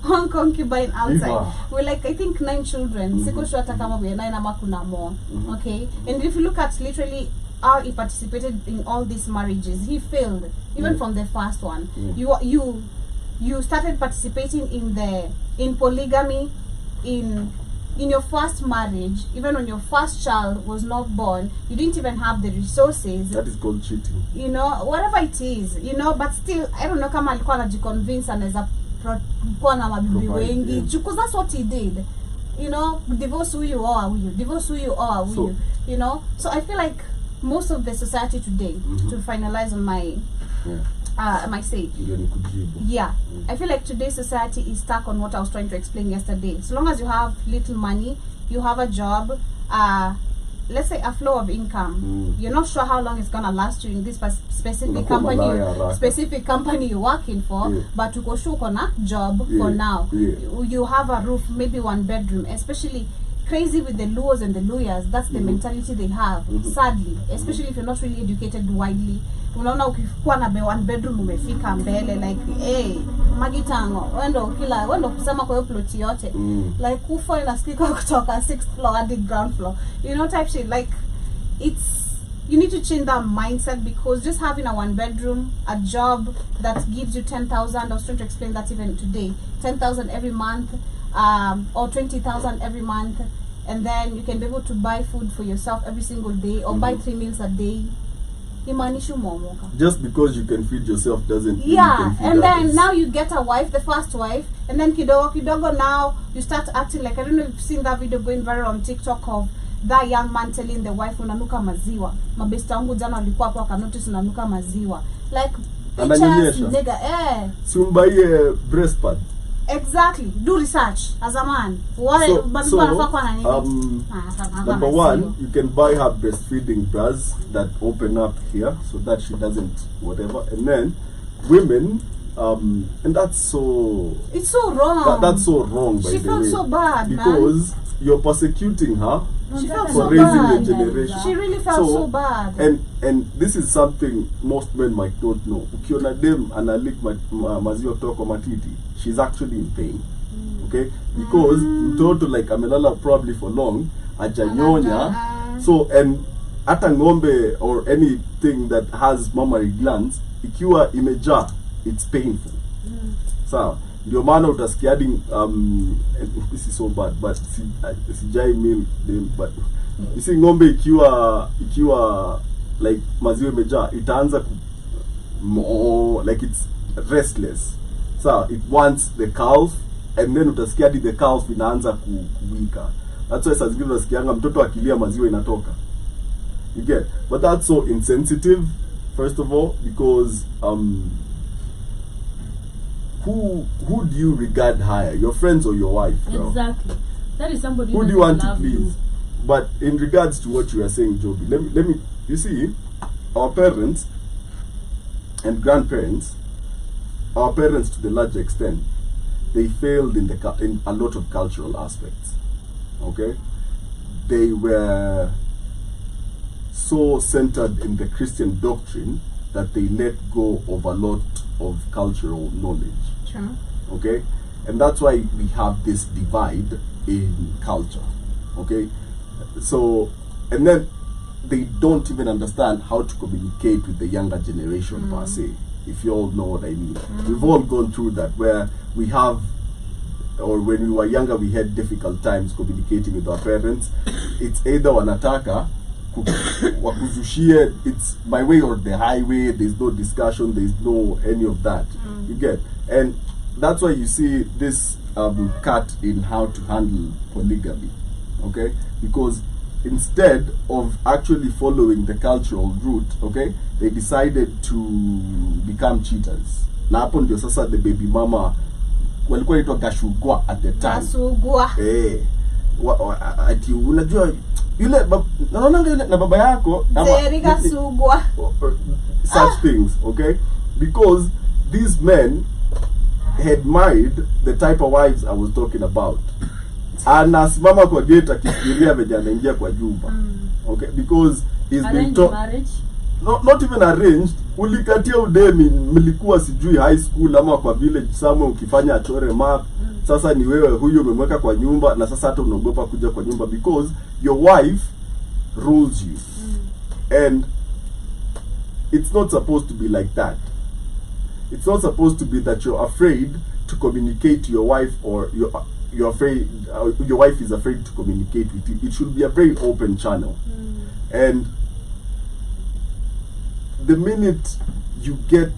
1 concubine outside. We're like, I think 9 children. Siko sure hata kama we 9 ama kuna more. Okay? And if you look at literally how he participated in all these marriages, he failed even from the first one. You started participating in polygamy in your first marriage, even when your first child was not born, you didn't even have the resources. That is called cheating. Whatever it is, but still, I don't know kama alikuwa anajiconvince anaweza kuwa na mabibi wengi, because that's what he did. Divorce who you are, divorce who you are, So I feel like most of the society today, to finalize on my my say, I feel like today's society is stuck on what I was trying to explain yesterday. So long as you have little money, you have a job, let's say a flow of income, you're not sure how long it's gonna last you in this specific company you're working for, but you go show on a job for now. You have a roof, maybe 1 bedroom, especially crazy with the Luos and the Luyas. That's the mentality they have, sadly, especially if you're not really educated widely. Unaona ukikuwa na 1 bedroom umefika mbele, like magitango wendo kusema kwa hiyo plot yote, like kufa inasikika kutoka 6th floor hadi ground floor, type shit. Like, you need to change that mindset, because just having a 1 bedroom, a job that gives you 10,000, I was trying to explain that even today, 10,000 every month, or 20,000 every month, and then you can be able to buy food for yourself every single day, or buy 3 meals a day. Just because you can feed yourself doesn't mean you can feed and then others. Now you get a wife, the first wife, and then kidogo now you start acting like, I don't know if you've seen that video going viral on TikTok of that young man telling the wife unanuka maziwa. Mabesta wangu jana walikuwa hapo wakanotice unanuka maziwa. Like, pictures, nigga, Sumbaye breast pad. Exactly. Do research as a man. Number one, you can buy her breastfeeding bras that open up here so that she doesn't whatever. And then women, and that's so... It's so wrong. That's so wrong, by she the felt way. so bad, because you're persecuting her she felt for so raising bad. a generation. She really felt so bad. And this is something most men might not know. Ukiona dem analik maziwa kutoka kwa matiti, she's actually in pain. Okay? Because mtoto like amelala probably for long, ajanyonya. So, and hata ngombe or anything that has mammary glands, ikiwa imejaa, it's painful. Sawa. Ndio maana utasikia hadi this is so bad, but sijai mean them, but you see ngombe ikiwa like maziwa imejaa, itaanza like it's restless. So it wants the calf, and then utasikia hadi the calf inaanza kuwika. That's why saa zingine unasikianga mtoto akilia maziwa inatoka. You get? But that's so insensitive, first of all, because who do you regard higher, your friends or your wife? Bro? Exactly. That is somebody who do you want to please? You. But in regards to what you are saying, Joby, let me. You see, our parents and grandparents, our parents to the large extent, they failed in a lot of cultural aspects. Okay, they were so centered in the Christian doctrine that they let go of a lot of cultural knowledge. Sure. Okay, and that's why we have this divide in culture. Okay, so, and then they don't even understand how to communicate with the younger generation per se, if you all know what I mean. We've all gone through that, where we have, or when we were younger, we had difficult times communicating with our parents. It's either wanataka wakuzushie, it's my way or the highway, there's no discussion, there's no any of that. You get? And that's why you see this cut in how to handle polygamy. Okay? Because instead of actually following the cultural route, okay, they decided to become cheaters. Na hapo ndio sasa the baby mama walikuwa inaitwa gashugwa at the time. Gasugwa. Ati unajua yule naona na baba yako Gasugwa. Such things, okay? Because these men had married the type of wives I was talking about. Anasimama kwa gate akifikiria venye anaingia kwa jumba. Okay, because he's been taught not even arranged. Ulikatia udemi, mlikuwa sijui high school ama kwa village somewhere ukifanya achore map. Sasa ni wewe huyo umemweka kwa nyumba, na sasa hata unaogopa kuja kwa nyumba because your wife rules you. And it's not supposed to be like that. It's not supposed to be that you're afraid to communicate to your wife, or you're afraid, your wife is afraid to communicate with you. It should be a very open channel. And the minute you get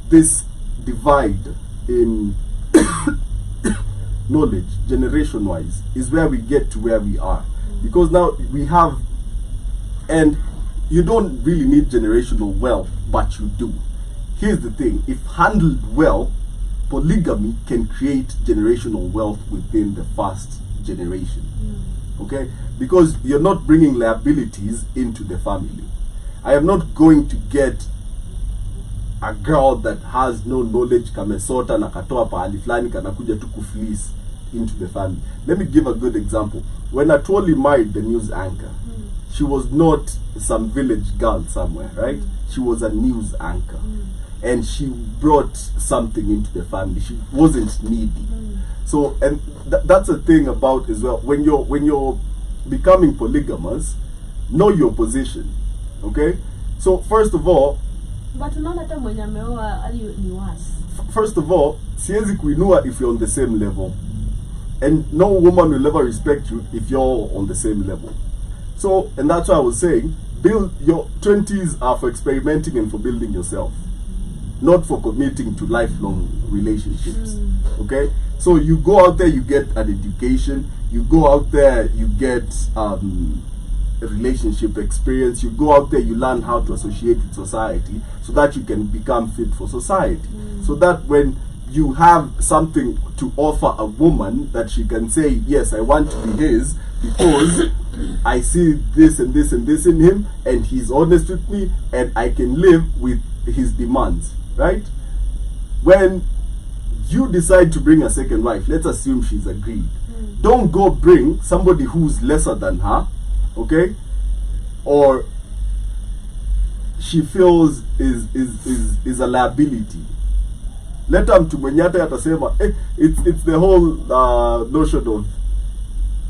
this divide in knowledge, generation wise, is where we get to where we are. Because now we have, and you don't really need generational wealth, but you do. Here's the thing, if handled well, polygamy can create generational wealth within the first generation. Okay? Because you're not bringing liabilities into the family. I am not going to get a girl that has no knowledge kamesota na katoa pahali flani kanakuja tu kufleece into the family. Let me give a good example. When Atwoli married the news anchor, she was not some village girl somewhere, right? She was a news anchor. And she brought something into the family. She wasn't needy. So, and that's a thing about as well. When you're becoming polygamous, know your position. Okay? So first of all, first of all, siwezi kuinua if you're on the same level. And no woman will ever respect you if you're on the same level. So, and that's why I was saying, build your 20s are for experimenting and for building yourself, not for committing to lifelong relationships. Okay? So you go out there, you get an education, you go out there, you get a relationship experience, you go out there, you learn how to associate with society so that you can become fit for society. So that when you have something to offer a woman that she can say, yes, I want to be his because I see this and this and this in him, and he's honest with me, and I can live with his demands, right? When you decide to bring a second wife, let's assume she's agreed. Don't go bring somebody who's lesser than her, okay? Or she feels is a liability. Let them to mwenyata yatasema, it's the whole notion of,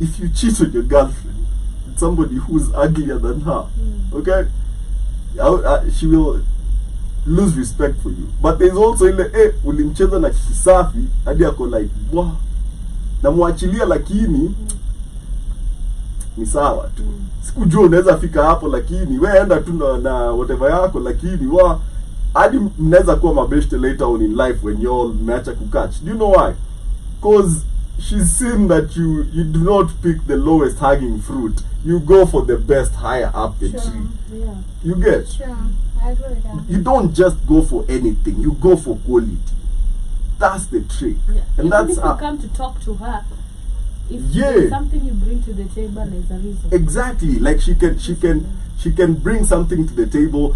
if you cheat on your girlfriend, it's somebody who's uglier than her, okay? She will lose respect for you. But there's also ile ulimcheza na kisafi hadi ako like, wow, na muachilia lakini ni sawa tu. Sikujua unaweza fika hapo, lakini wewe enda tu na whatever yako, lakini hadi mnaweza kuwa mabeshte later on in life when you all mmeacha kukatch. Do you know why? Because she's seen that you do not pick the lowest hanging fruit. You go for the best higher up the tree. Yeah. You get? Sure, I agree with that. You don't just go for anything. You go for quality. That's the trick. Yeah. And Even that's if you come to talk to her, if Yeah. there's something you bring to the table, there's a reason. exactly, like she can bring something to the table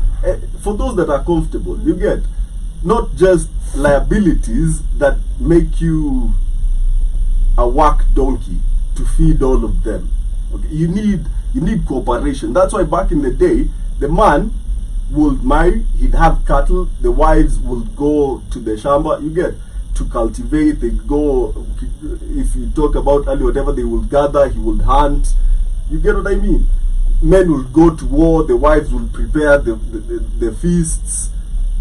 for those that are comfortable. You get? Not just liabilities that make you a work donkey to feed all of them. Okay? You need cooperation. That's why back in the day, the man would marry, he'd have cattle, the wives would go to the shamba, you get, to cultivate. They go, if you talk about earlier, whatever, they will gather, he would hunt. You get what I mean? Men will go to war, the wives will prepare the feasts.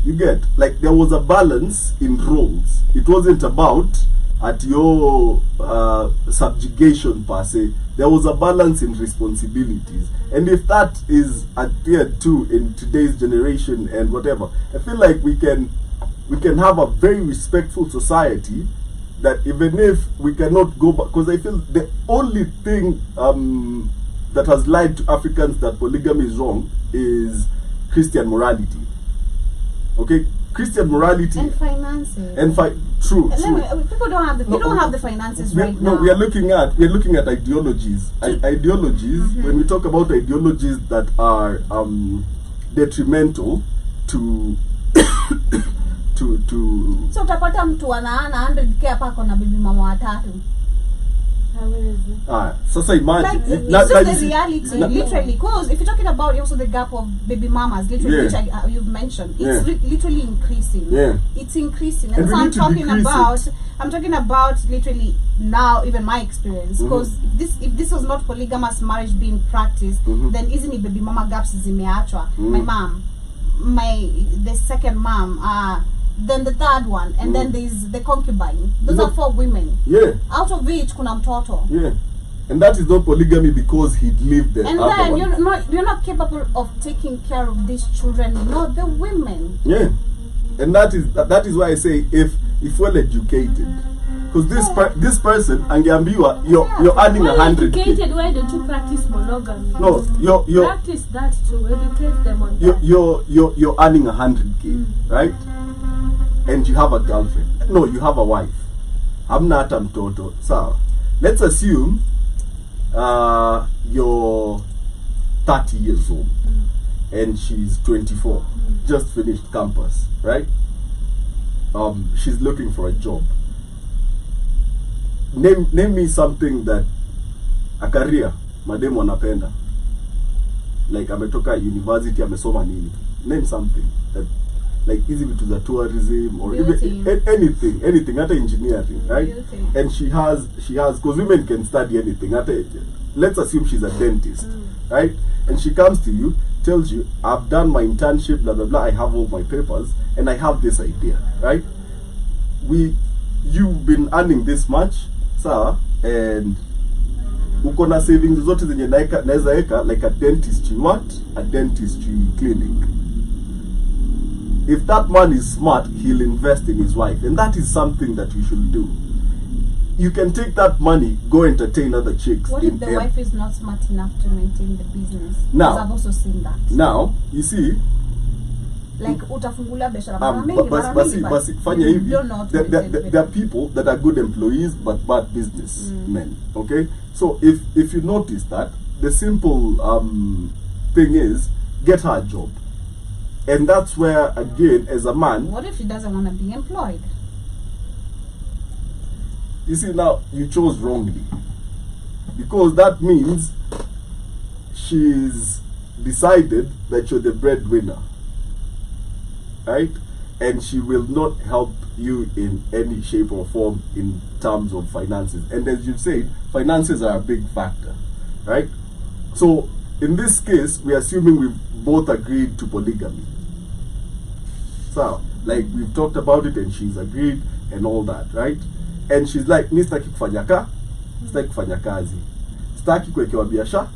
You get? Like, there was a balance in roles. It wasn't about at your subjugation per se. There was a balance in responsibilities. And if that is adhered to in today's generation and whatever, I feel like we can have a very respectful society, that even if we cannot go back, because I feel the only thing that has lied to Africans that polygamy is wrong is Christian morality. Okay? Christian morality And finances. and true. People don't have they don't have the finances right now. No, we are looking at ideologies. Ideologies. When we talk about ideologies that are detrimental to So utapata mtu ana 100k hapa ako na bibi mama watatu. Sasa imagine It's just the reality, literally. Because if you're talking about also the gap of baby mamas, literally, which you've mentioned, it's literally increasing. Yeah. It's increasing, and And so we I'm need to talking decrease about. I'm talking about literally now, even my experience. Because if this was not polygamous marriage being practiced, then isn't it baby mama gaps zimeachwa? My mom, the second mom, then the third one, and then there's the concubine. Those are 4 women. Yeah. Out of which kuna mtoto. Yeah. And that is not polygamy because he'd lived there. And then you're not capable of taking care of these children, not the women. Yeah. And that is why I say if well educated, because this person angeambiwa you're earning Well 100K. educated, why don't you practice monogamy? No, you're practice that to educate them on that. you're earning 100K, right? And you have a girlfriend. No, you have a wife. I'm not a mtoto. So let's assume you're 30 years old and she's 24, just finished campus, right? She's looking for a job. Name me something that a career madem wanapenda, like ametoka university, amesoma nini. Name something that, like, easy to the tourism or even anything, hata engineering, right? Beauty. And she has because women can study anything. Let's assume she's a dentist, right? And she comes to you, tells you, I've done my internship, blah blah blah, I have all my papers, and I have this idea, right? You've been earning this much, sir, and uko na savings zote zenye naweza eka, like a dentistry, a dentistry clinic. If that man is smart, he'll invest in his wife, and that is something that you should do. You can take that money, go entertain other chicks. What if the wife is not smart enough to maintain the business? Now, Because I've also seen that. Now, you see, like utafungulia biashara mara basi fanya hivi. Don't know how to there are people that are good employees but bad businessmen. Okay, so if you notice that, the simple thing is get her a job. And that's where, again, as a man... What if she doesn't want to be employed? You see, now, you chose wrongly. Because that means she's decided that you're the breadwinner. Right? And she will not help you in any shape or form in terms of finances. And as you said, finances are a big factor. Right? So, in this case, we're assuming we've both agreed to polygamy. So, like we've talked about it and she's agreed and all that, right? And she's like, mi sitaki kufanya kazi. Sitaki kuwekewa biashara.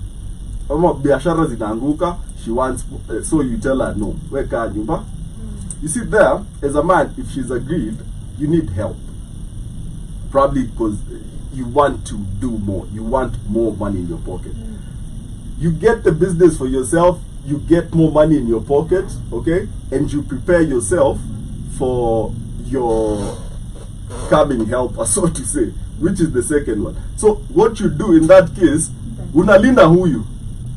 Ama biashara zinaanguka, she wants, so you tell her no. Weka nyumba. You see there, as a man, if she's agreed, you need help. Probably because you want to do more. You want more money in your pocket. You get the business for yourself, you get more money in your pocket, okay? And you prepare yourself for your coming helper, so to say, which is the second one. So what you do in that case, unalinda huyu.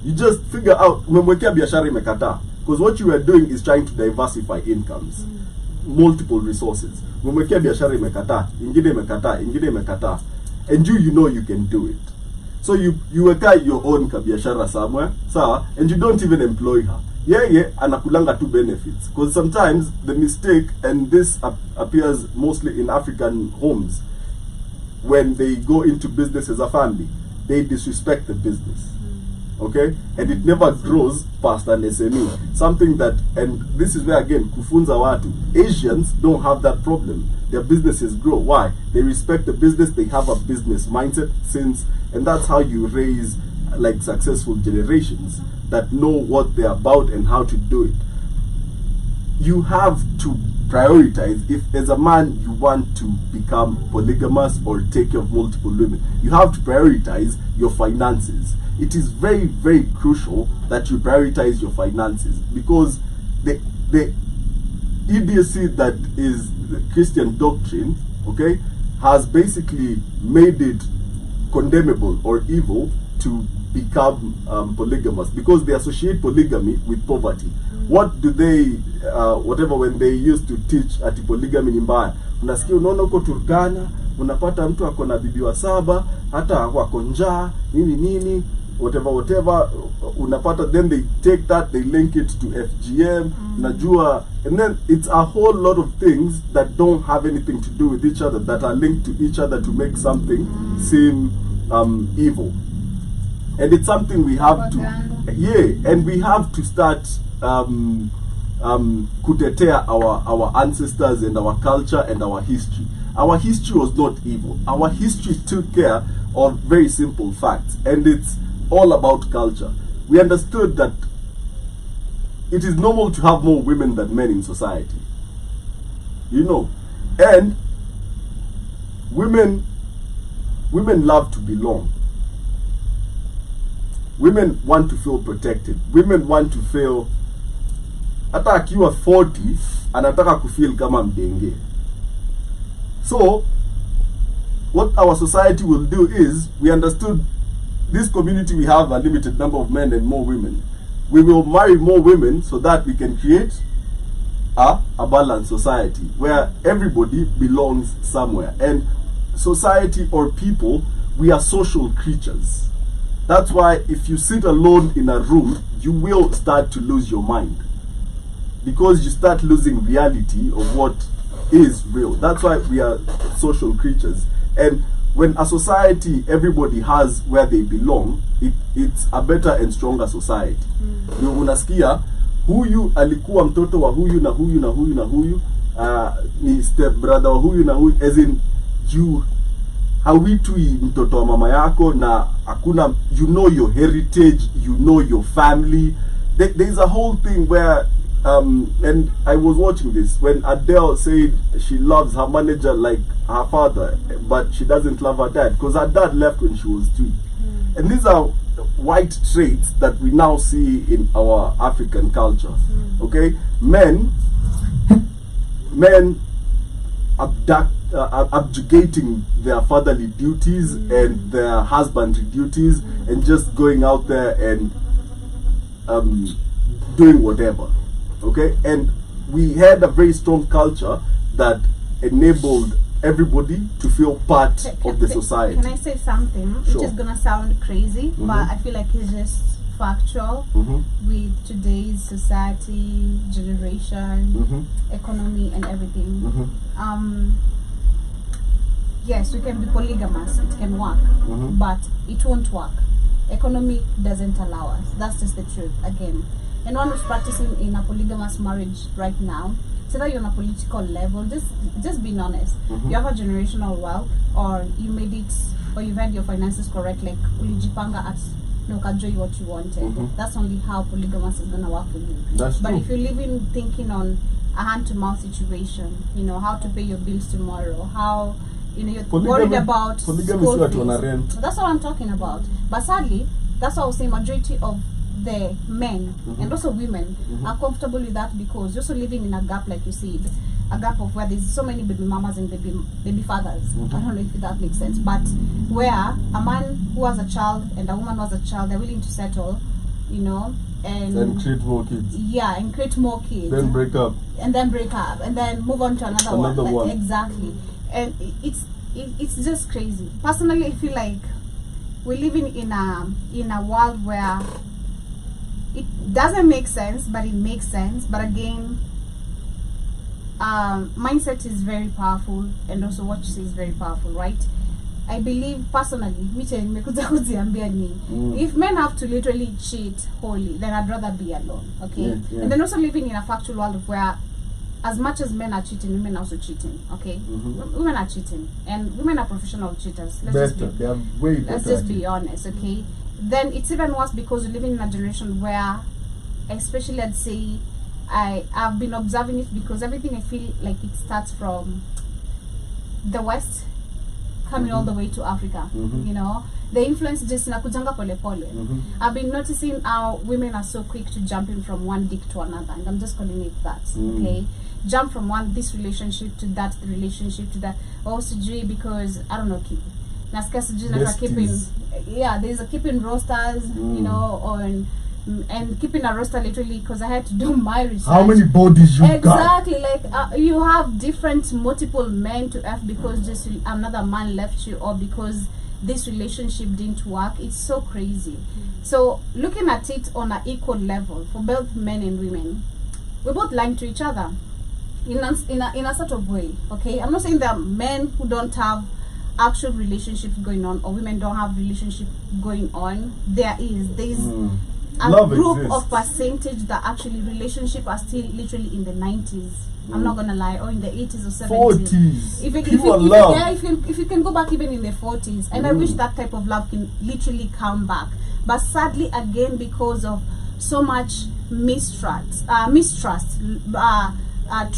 You just figure out, umemwekea biashara imekataa. Because what you are doing is trying to diversify incomes. Multiple resources. Umemwekea biashara imekataa, ingine imekataa. And you know you can do it. So you weka your own kabiashara somewhere, sawa, and you don't even employ her. Yeah, anakulanga two benefits. Because sometimes the mistake, and this appears mostly in African homes, when they go into business as a family, they disrespect the business. Okay? And it never grows past an SME. Something that, and this is where again, kufunza watu, Asians don't have that problem. Their businesses grow. Why? They respect the business, they have a business mindset and that's how you raise like successful generations that know what they're about and how to do it. You have to prioritize. If as a man you want to become polygamous or take care of multiple women, you have to prioritize your finances. It is very, very crucial that you prioritize your finances, because the idiocy that is the Christian doctrine, okay, has basically made it condemnable or evil to become polygamous, because they associate polygamy with poverty. What do they, whatever, when they used to teach ati polygamy ni mbaya, unasikia unaona uko Turkana, unapata mtu ako na bibi wa 7, hata wako njaa, nini, whatever, unapata, then they take that, they link it to FGM, najua, and then it's a whole lot of things that don't have anything to do with each other, that are linked to each other to make something seem evil. And it's something we have to, and we have to start kutetea our ancestors and our culture and our history. Our history was not evil. Our history took care of very simple facts, and it's all about culture. We understood that it is normal to have more women than men in society. You know, and women love to belong. Women want to feel protected. Women want to feel, hata akiwa 40 anataka kufeel kama mdenge. So what our society will do is, we understood this community, we have a limited number of men and more women. We will marry more women so that we can create a balanced society where everybody belongs somewhere. And society or people, we are social creatures. That's why if you sit alone in a room, you will start to lose your mind, because you start losing reality of what is real. That's why we are social creatures. And when a society, everybody has where they belong, it's a better and stronger society. Unasikia huyu alikuwa mtoto wa huyu na huyu na huyu na huyu, ni step brother wa huyu na huyu, as in you hawitwi mtoto wa mama yako na hakuna, you know your heritage, you know your family. There's a whole thing where and I was watching this when Adele said she loves her manager like her father, but she doesn't love her dad because her dad left when she was 3. And these are white traits that we now see in our African culture. Okay, men abjugating their fatherly duties and their husbandly duties and just going out there and doing whatever. Okay, and we had a very strong culture that enabled everybody to feel part of the society. Can I say something? Sure. Which is gonna sound crazy, but I feel like it's just factual with today's society, generation, economy, and everything. Yes, we can be polygamous, it can work, but it won't work. Economy doesn't allow us. That's just the truth. Again, anyone who's practicing in a polygamous marriage right now, so that you're on a political level, just being honest. You have a generational wealth, or you made it, or you've had your finances correct, like ulijipanga at no enjoy what you wanted. That's only how polygamous is gonna work for you. That's but true. if you're living thinking on a hand-to-mouth situation, you know, how to pay your bills tomorrow, how, you know, you're worried about school fees. That's what I'm talking about. But sadly, that's why I was saying majority of the men and also women are comfortable with that, because you're also living in a gap, like you said, a gap of where there's so many baby mamas and baby fathers. I don't know if that makes sense, but where a man who has a child and a woman who has a child, they're willing to settle, you know, and create more kids. Yeah, and create more kids. Then break up. And then move on to another one. Like, exactly. And it's just crazy. Personally, I feel like we're living in a world where it doesn't make sense, but it makes sense. But again, mindset is very powerful, and also what you say is very powerful, right? I believe personally, if men have to literally cheat wholly, then I'd rather be alone. Okay, and then also living in a factual world where, as much as men are cheating, women are also cheating. Okay, women are cheating, and women are professional cheaters. Let's just be honest. Okay, then it's even worse because we're living in a generation where, especially, I'd say, I've been observing it, because everything I feel like it starts from the West, coming all the way to Africa. You know, the influence just nakujanga pole pole. I've been noticing how women are so quick to jump in from one dick to another, and I'm just calling it that. Okay, jump from this relationship to that relationship to that. Also, because I don't know, there's a keeping rosters, you know, and keeping a roster literally, because I had to do my research. How many bodies you got? Exactly, like you have different multiple men to F because just another man left you, or because this relationship didn't work. It's so crazy. So looking at it on an equal level for both men and women, we're both lying to each other in a sort of way. Okay, I'm not saying there are men who don't have actual relationships going on, or women don't have relationship going on. There's a group of percentage that actually relationship are still literally in the 90s. I'm not gonna lie, or in the 80s or 70s. If you can go back even in the 40s, and I wish that type of love can literally come back. But sadly, again, because of so much mistrust,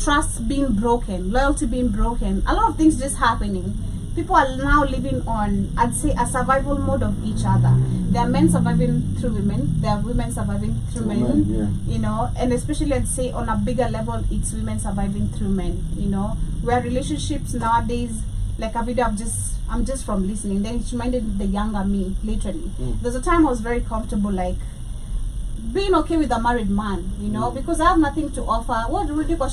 trust being broken, loyalty being broken, a lot of things just happening. People are now living on, I'd say, a survival mode of each other. There are men surviving through women. There are women surviving through men. You know, and especially, I'd say, on a bigger level, it's women surviving through men. You know, where relationships nowadays, like a video I'm just from listening, then it reminded the younger me, literally. There's a time I was very comfortable, like, being okay with a married man, you know, because I have nothing to offer. What rudi kwa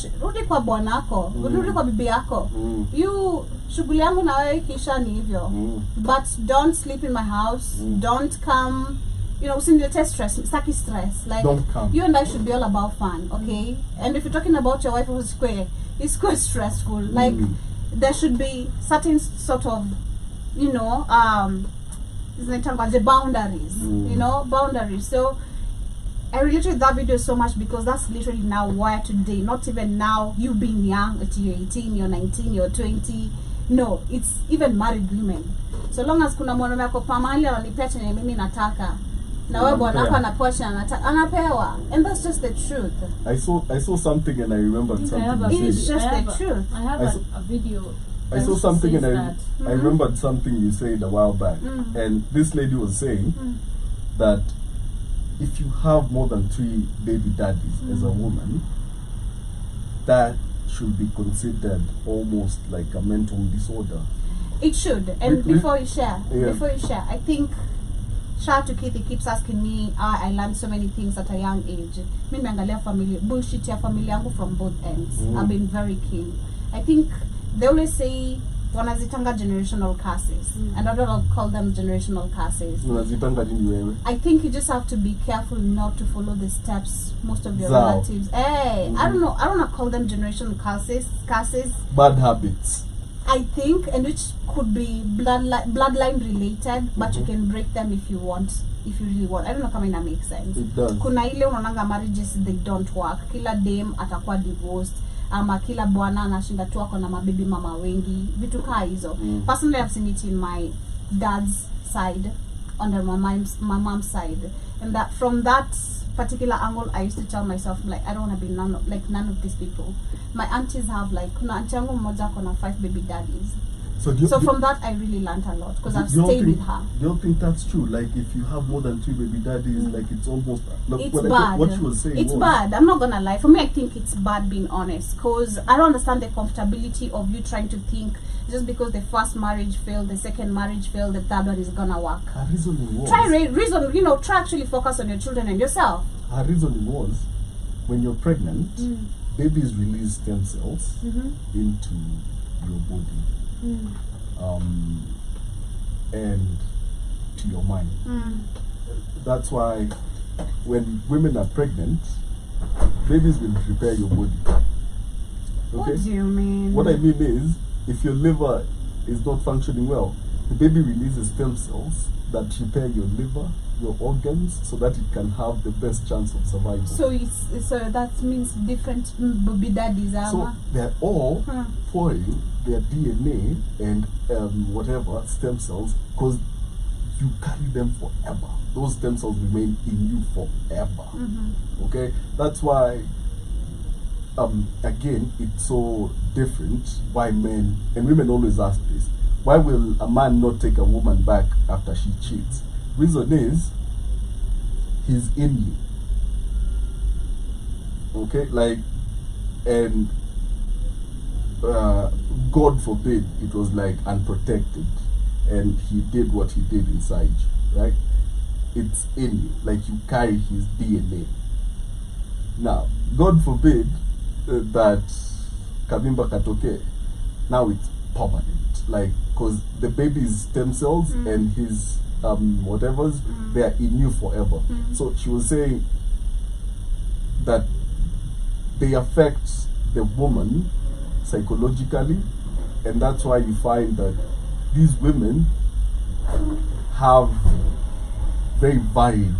bwanako, rudi kwa bibi yako. You shughuli yangu na wewe kisha ni hivyo. But don't sleep in my house. Don't come, you know, usinilete stress, saki stress. Like, don't come. You and I should be all about fun, okay? And if you're talking about your wife who's square, it's quite stressful. Like, there should be certain sort of, you know, the boundaries, you know, boundaries. So I related to that video so much because that's literally now where today, not even now, you being young, you're 18, you're 19, you're 20. No, it's even married women. So long as kuna mwanaume ako pamali ananipea chenye mimi nataka, na wewe bwana hapa anapewa chenye anataka, anapewa. And that's just the truth. I saw something and I remembered something. It's just the truth. I have a video. I saw something and I remembered something you said a while back. And this lady was saying that if you have more than 3 baby daddies as a woman, that should be considered almost like a mental disorder. It should. And before you share, Yeah. I think shout out to Keith, he keeps asking me, I learned so many things at a young age. Me nimeangalia family bullshit ya familia yangu from both ends. I've been very keen. I think they always say wanazitanga generational curses, and I don't call them generational curses. Unazitanga nini wewe? I think you just have to be careful not to follow the steps most of your Zao. relatives. Hey, I don't know. I don't want to call them generational curses. Bad habits. I think, and which could be bloodline related, but you can break them if you want, if you really want. I don't know kama ina make sense. It does. Kuna ile unaonanga marriages they don't work. Kila dem atakuwa divorced, ama kila bwana anashinda tu ako na mabibi mama wengi. Vitu kaa hizo. Personally, I've seen it in my dad's side, on my mom's side, and that from that particular angle, I used to tell myself, like, I don't want to be none of these people. My aunties have, like, kuna auntie yangu mmoja kona 5 baby daddies. So from that, I really learned a lot because I've stayed with her. You don't think that's true? Like, if you have more than 2 baby daddies, like, it's almost like It's bad. What she was saying. It's bad. I'm not gonna lie. For me, I think it's bad, being honest, because I don't understand the comfortability of you trying to think just because the first marriage failed, the second marriage failed, the third one is gonna work. Her reasoning was. Try actually focus on your children and yourself. Her reasoning was, when you're pregnant, babies release stem cells into your body. And to your mind. That's why when women are pregnant, babies will prepare your body. Okay? What do you mean? What I mean is, if your liver is not functioning well, the baby releases stem cells that repair your liver, your organs, so that it can have the best chance of survival. So that means different baby daddies. So they're all foreign their DNA and whatever stem cells, because you carry them forever. Those stem cells remain in you forever. Okay, that's why again, it's so different why men and women always ask this: why will a man not take a woman back after she cheats? Reason is, he's in you. Okay, like, and God forbid it was like unprotected and he did what he did inside you, right? It's in you, like you carry his DNA. Now, God forbid that Kabimba Katoke, now it's permanent, like, because the baby's stem cells and his whatever's, they are in you forever. So she was saying that they affect the woman psychologically, and that's why you find that these women have very varied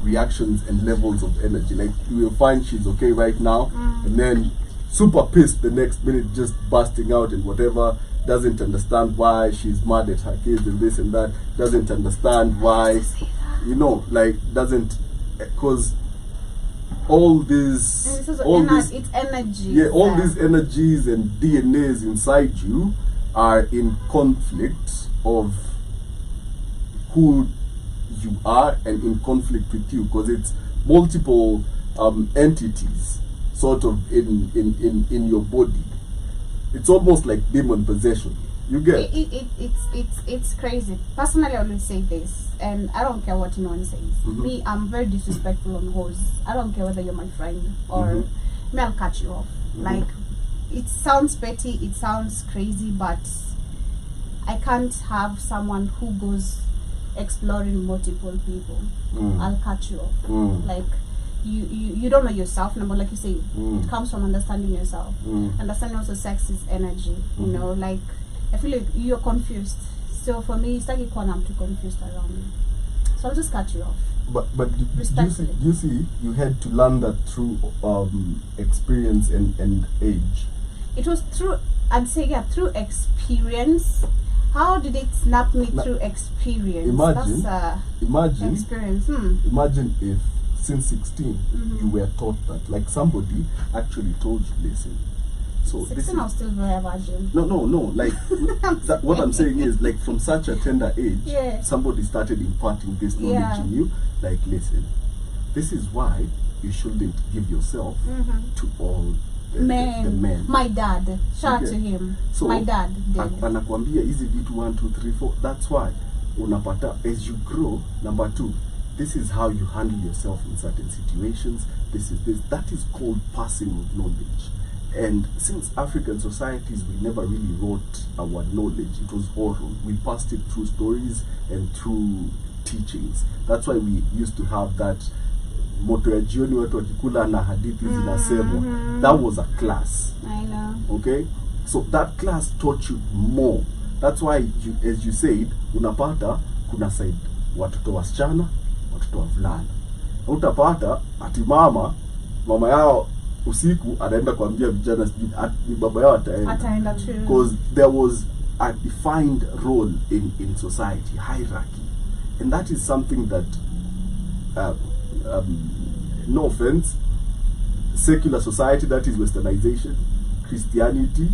reactions and levels of energy. Like, you will find she's okay right now, and then super pissed the next minute, just bursting out and whatever, doesn't understand why she's mad at her kids and this and that, doesn't understand why, you know, like, doesn't, because all these it's energy. Yeah, all these energies and DNAs inside you are in conflict of who you are and in conflict with you, because it's multiple entities sort of in your body. It's almost like demon possession. You get it's crazy. Personally, I always say this, and I don't care what anyone says. Me, I'm very disrespectful on hoes. I don't care whether you're my friend or me, I'll cut you off. Like, it sounds petty, it sounds crazy, but I can't have someone who goes exploring multiple people. I'll cut you off. Like, you don't know yourself, no, but like you say, it comes from understanding yourself. Understanding also sex is energy, you know, like, I feel like you're confused. So for me, it's like I'm too confused around you. So I'll just cut you off. But you see, you had to learn that through experience and age. It was through, I'd say, yeah, through experience. How did it snap me through experience? Imagine experience. Imagine if since 16 you were taught that, like, somebody actually told you, listen. So 16, I was still very virgin. No. Like, what I'm saying is, like, from such a tender age, somebody started imparting this knowledge in you. Like, listen, This is why you shouldn't give yourself to all the men. My dad, shout Okay. to him. So, My dad did. anakuambia hizi vitu 1 2 3 4. That's why unapata, as you grow, number 2, this is how you handle yourself in certain situations. That is called passing of knowledge. And since African societies, we never really wrote our knowledge. It was oral. We passed it through stories and through teachings. That's why we used to have that moto ya jioni watu wakikula na hadithi zinasemwa. That was a class. I know. Okay? So that class taught you more. That's why, as you said, unapata kuna side watoto wasichana, watoto wavulana. Utapata ati mama yao usiku anaenda kuambia vijana ni baba yao ataenda too. because there was a defined role in society, hierarchy, and that is something that no offense, secular society, that is westernization, Christianity,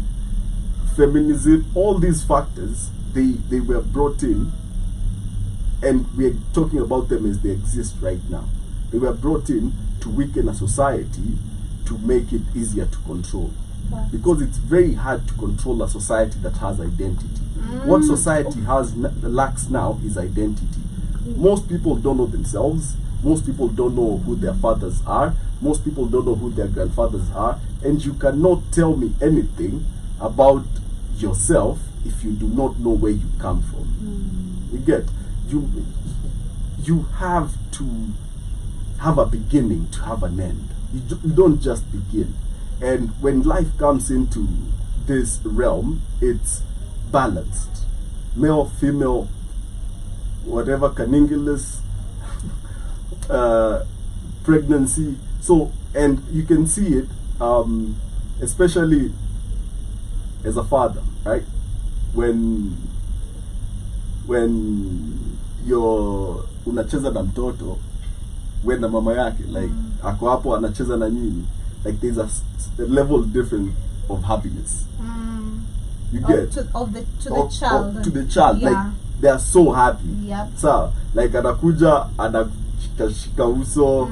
feminism, all these factors, they were brought in, and we're talking about them as they exist right now. They were brought in to weaken a society, to make it easier to control. Because it's very hard to control a society that has identity. What society lacks now is identity. Most people don't know themselves. Most people don't know who their fathers are. Most people don't know who their grandfathers are. And you cannot tell me anything about yourself if you do not know where you come from. You get? You have to have a beginning to have an end. You don't just begin. And when life comes into this realm, it's balanced. Male, female, whatever, cunnilingus, pregnancy. So, and you can see it, especially as a father, right? When you're unacheza na mtoto, when na mama yake, like ako hapo anacheza na nyinyi, like there's a level different of happiness. You get to the child. To the child, yeah. like they are so happy. Yep. So, like anakuja anashika uso,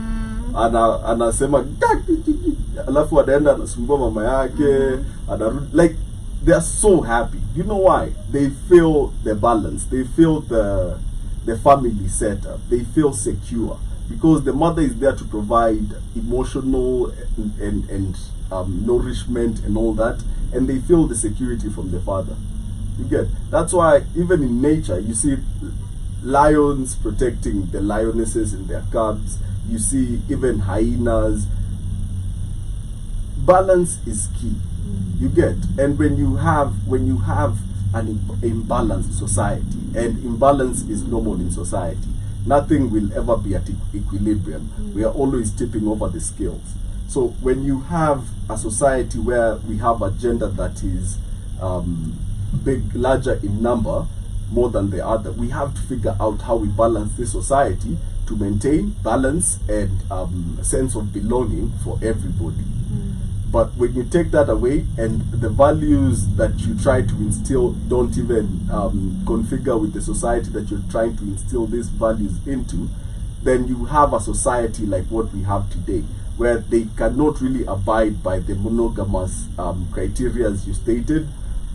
anasema alafu anaenda anasumbua mama yake, like they are so happy. You know why? They feel the balance. They feel the family setup. They feel secure because the mother is there to provide emotional and nourishment and all that, and they feel the security from the father. You get? That's why even in nature you see lions protecting the lionesses and their cubs. You see even hyenas. Balance is key. You get? And when you have an imbalanced society, and imbalance is normal in society, nothing will ever be at equilibrium. We are always tipping over the scales. So when you have a society where we have a gender that is larger in number, more than the other, we have to figure out how we balance this society to maintain balance and sense of belonging for everybody. But when you take that away and the values that you try to instill don't even configure with the society that you're trying to instill these values into, then you have a society like what we have today, where they cannot really abide by the monogamous criteria as you stated,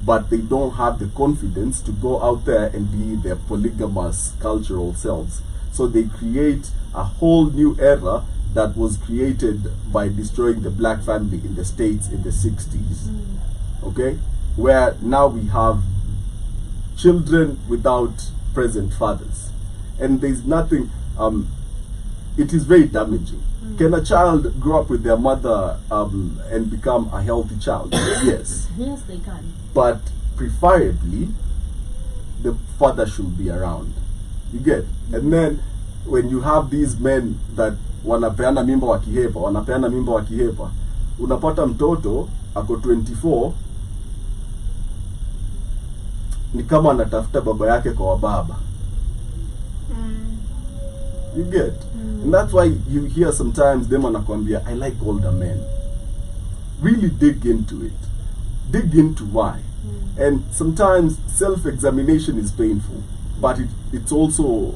but they don't have the confidence to go out there and be their polygamous cultural selves. So they create a whole new era that was created by destroying the black family in the States in the 60s. Okay? Where now we have children without present fathers. And there's nothing, it is very damaging. Can a child grow up with their mother and become a healthy child? Yes. Yes, they can. But preferably, the father should be around. You get? And then when you have these men that wanapeana mimba wakihepa, unapata mtoto ako 24 ni kama anatafuta baba yake kwa wababa. You get? And that's why you hear sometimes them anakwambia, I like older men. Really dig into it. Dig into why. And sometimes self-examination is painful, but it's also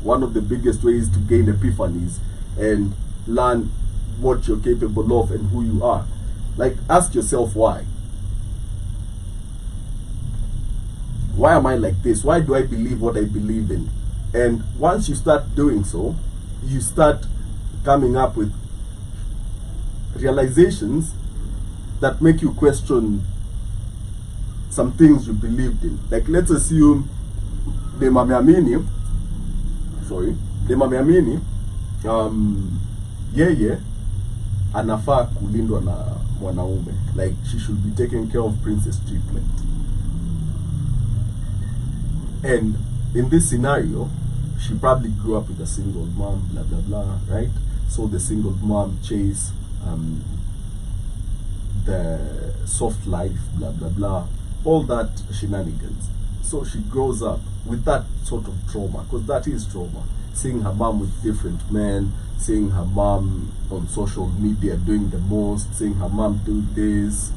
one of the biggest ways to gain epiphanies and learn what you're capable of and who you are. Like, ask yourself why. Why am I like this? Why do I believe what I believe in? And once you start doing so, you start coming up with realizations that make you question some things you believed in. Like, let's assume Demameamini, yeye anafaa kulindwa na mwanaume. Like, she should be taking care of princess treatment. And in this scenario, she probably grew up with a single mom, blah blah blah, right? So the single mom chase the soft life, blah blah blah, all that shenanigans. So she grows up with that sort of trauma, because that is trauma. Seeing her mom with different men, seeing her mom on social media doing the most, seeing her mom do this,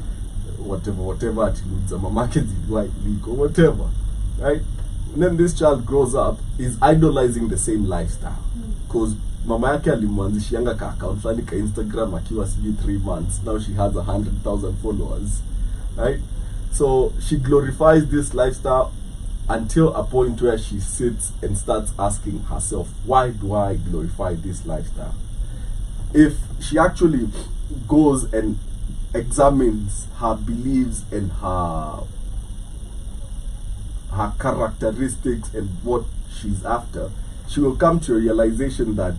whatever attitudes, or whatever, right? And then this child grows up, is idolizing the same lifestyle, because mama yake alimwanzishianga ka account fulani ka Instagram akiwa sijui 3 months. Now she has 100,000 followers, right? So she glorifies this lifestyle until a point where she sits and starts asking herself, why do I glorify this lifestyle? If she actually goes and examines her beliefs and her characteristics and what she's after, she will come to a realization that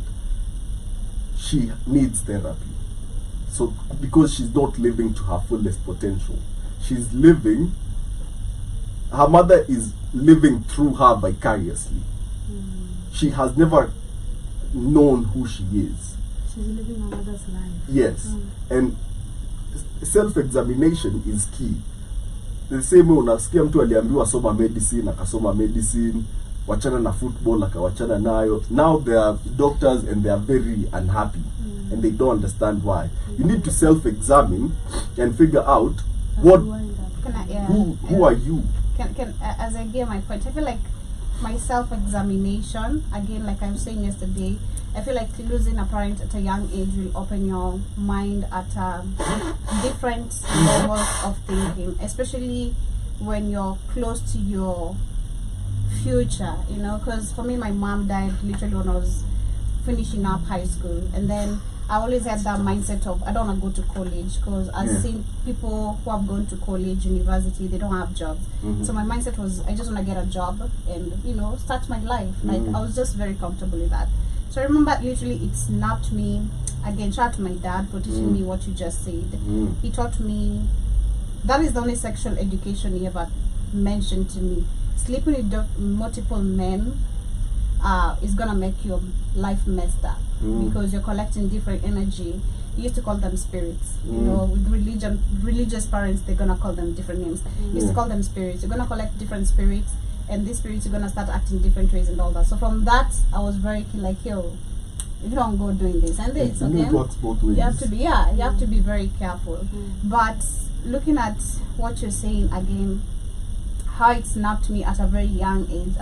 she needs therapy. So, because she's not living to her fullest potential, she's living, her mother is living through her vicariously. She has never known who she is. She's living her mother's life. Yes. And self-examination is key. The same way unasikia mtu aliambiwa soma medicine, akasoma medicine, wachana na football, akawachana nayo. Now they are doctors and they are very unhappy and they don't understand why. You need to self-examine and figure out what, who are you? Can as I gave my point, I feel like my self-examination, again, like I was saying yesterday, I feel like losing a parent at a young age will open your mind at different levels of thinking, especially when you're close to your future, you know, because for me, my mom died literally when I was finishing up high school, and then I always had that mindset of I don't want to go to college, because I've seen people who have gone to college, university, they don't have jobs. So my mindset was I just want to get a job and, you know, start my life. Like, I was just very comfortable with that. So I remember literally it snapped me. Again, shout out to my dad for teaching me what you just said. He taught me, that is the only sexual education he ever mentioned to me. Sleeping with multiple men is gonna make your life messed up, because you're collecting different energy. You used to call them spirits, you know, with religious parents, they're gonna call them different names. You used to call them spirits. You're gonna collect different spirits, and these spirits are gonna start acting different ways and all that. So from that, I was very keen, like, yo, if you don't go doing this and this, okay, it works both ways. you have to be, you have to be very careful. But looking at what you're saying again, how it snapped me at a very young age,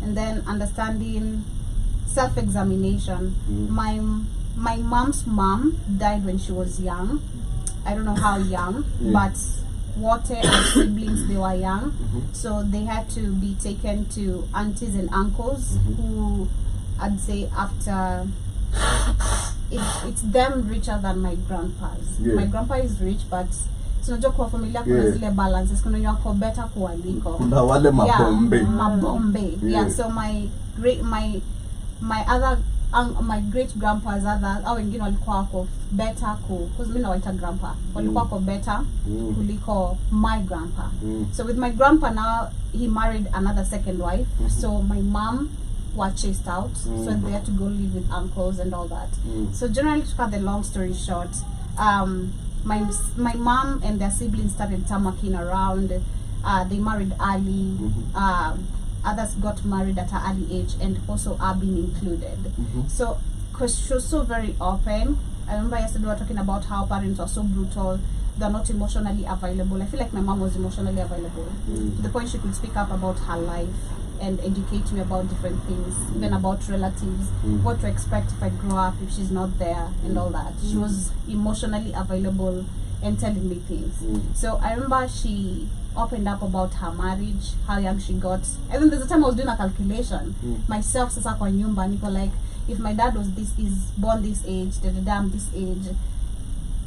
and then understanding self-examination. My mom's mom died when she was young. I don't know how young, but Water and siblings, they were young, so they had to be taken to aunties and uncles who, I'd say, after it's them richer than my grandpas. My grandpa is rich, but tunajua kwa familia kuna zile balances, kuna wenye wako better kuwaliko, kuna wale mabombe. So my great grandpa's other, au wengine walikuwa wako better because mimi nawaita grandpa, walikuwa wako better kuliko my grandpa. So with my grandpa now, he married another second wife, so my mom were chased out, so they had to go live with uncles and all that. So generally, to cut the long story short, my mom and their siblings started tamaking around. They married early. Others got married at an early age, and also Abin included. So, because she was so very open. I remember yesterday we were talking about how parents are so brutal, they're not emotionally available. I feel like my mom was emotionally available to the point she could speak up about her life and educate me about different things, even about relatives, what to expect if I grow up if she's not there, and all that. She was emotionally available and telling me things. So I remember she opened up about her marriage, how young she got. And then there's a time I was doing a calculation myself, sasa kwa nyumba, niko like, if my dad was born this age, I'm this age,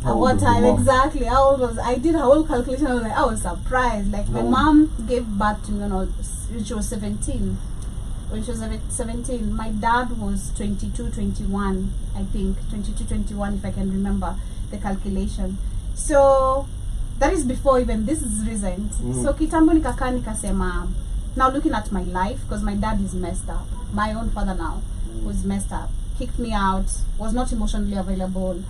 at what time exactly, how old was I? Did a whole calculation. I was surprised. Like, my mom gave birth to me when she was 17. When she was 17, my dad was 22, 21, I think. 22, 21, if I can remember the calculation. So that is before even this is recent. So kitambo nikakaa nikasema, now looking at my life, because my dad is messed up. My own father now was messed up, kicked me out, was not emotionally available.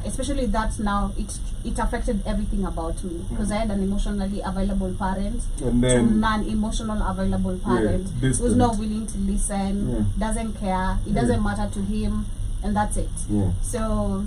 Especially that now it affected everything about me, because I had an emotionally available parent and then to non-emotional available parent who's not willing to listen, doesn't care, it doesn't matter to him, and that's it. So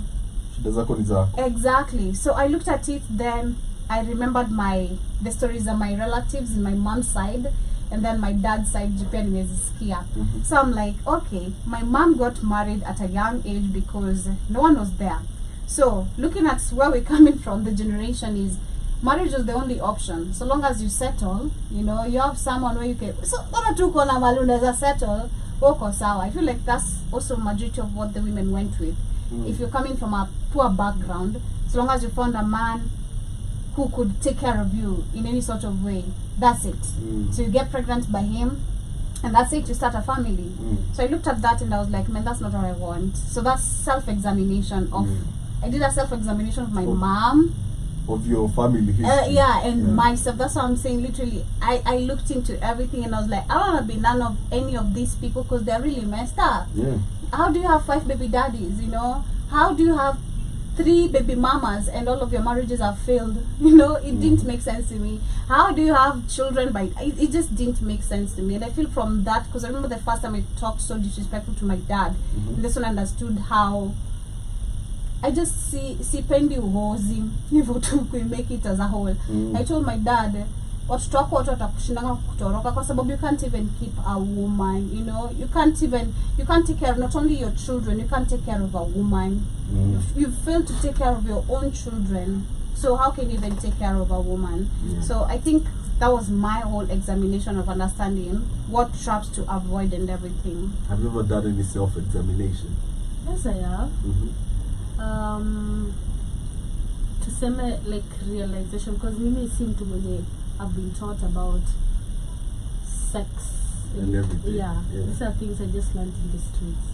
exactly. So I looked at it, then I remembered the stories of my relatives in my mom's side, and then my dad's side, Japan nimezisikia. So I'm like, okay, my mom got married at a young age because no one was there. So looking at where we're coming from, the generation is marriage was the only option. So long as you settle, you have someone where you can. So settle, woko sawa. I feel like that's also majority of what the women went with. If you're coming from a poor background, so long as you found a man who could take care of you in any sort of way, that's it. So you get pregnant by him, and that's it, you start a family. So I looked at that and I was like, man, that's not what I want. So that's self-examination of, I did a self-examination of my mom. Of your family history. And myself. That's what I'm saying, literally. I looked into everything and I was like, I don't want to be none of any of these people because they're really messed up. How do you have 5 baby daddies, How do you have 3 baby mamas and all of your marriages have failed? It didn't make sense to me. How do you have children by it just didn't make sense to me. And I feel from that, because I remember the first time I talked so disrespectful to my dad, and this one understood how I just see pendi uhozi hivyo tu make it as a whole. I told my dad, watoto wako watu watakushindanga kutoroka kwa sababu you can't even keep a woman, you can't take care, not only your children, you can't take care of a woman. You fail to take care of your own children, so how can you even take care of a woman? So I think that was my whole examination of understanding what traps to avoid and everything. Have you ever done any self-examination? Yes, I have. To say like realization, because mimi si mtu mwenye I've been taught about sex and everything. These are things I just learned in the streets.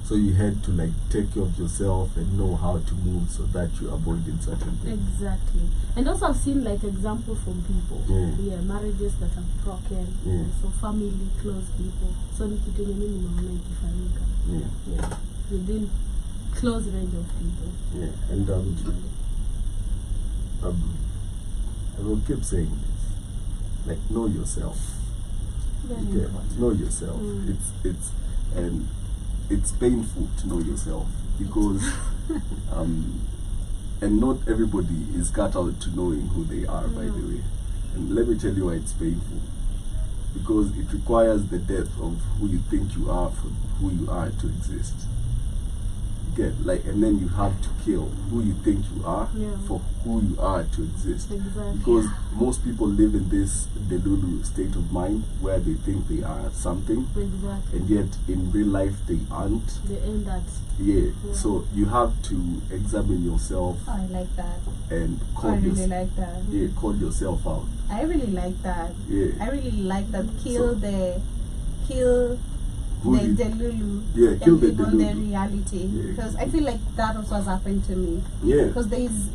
So you had to like take care of yourself and know how to move so that you avoided certain things. Exactly. And also I've seen like examples from people. Marriages that have broken. So family, close people. So within close range of people. And I will keep saying this. Like, know yourself. Know yourself. It's painful to know yourself because and not everybody is cut out to knowing who they are, by the way. And let me tell you why it's painful. Because it requires the depth of who you think you are for who you are to exist. And then you have to kill who you think you are for who you are to exist. Because most people live in this delulu state of mind where they think they are something, and yet in real life they aren't. They ain't that. So you have to examine yourself. I like that. And call like that. Call yourself out. I really like that. I really like that. Kill the delulu. Kill the delulu. On the reality. Because I feel like that also has happened to me. Because there is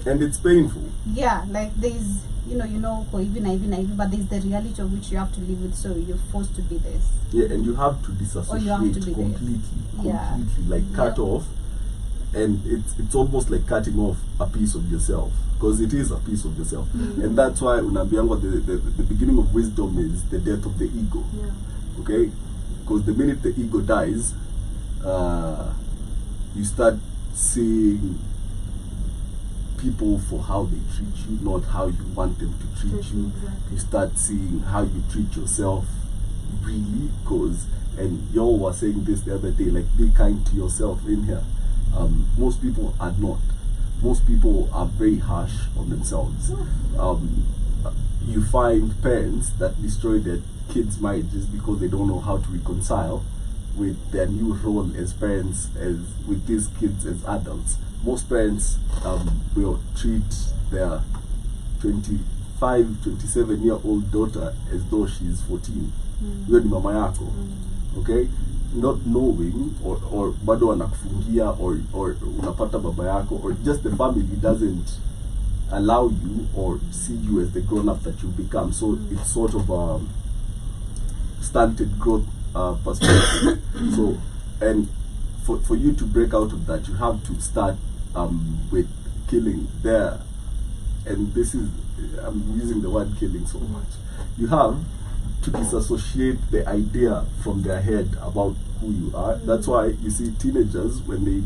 and it's painful. Like there is even but there's the reality of which you have to live with, so you're forced to be this. And you have to disassociate completely. Like cut off. And it's almost like cutting off a piece of yourself, because it is a piece of yourself. And that's why unabiangwa the beginning of wisdom is the death of the ego. Okay? Because the minute the ego dies, you start seeing people for how they treat you, not how you want them to treat you. Exactly. You start seeing how you treat yourself, really, and y'all were saying this the other day, like, be kind to yourself in here. Most people are not. Most people are very harsh on themselves. You find parents that destroy their kids' marriages because they don't know how to reconcile with their new role as parents, as with these kids as adults. Most parents will treat their 25, 27-year-old daughter as though she's 14. Hiyo ni mama yako. Okay? Not knowing, or bado anakufungia, or unapata baba yako, or just the family doesn't allow you or see you as the grown-up that you become. So it's sort of a stunted growth perspective. So, and for you to break out of that, you have to start with killing there. And this is, I'm using the word killing so much. You have to disassociate the idea from their head about who you are. That's why you see teenagers, when they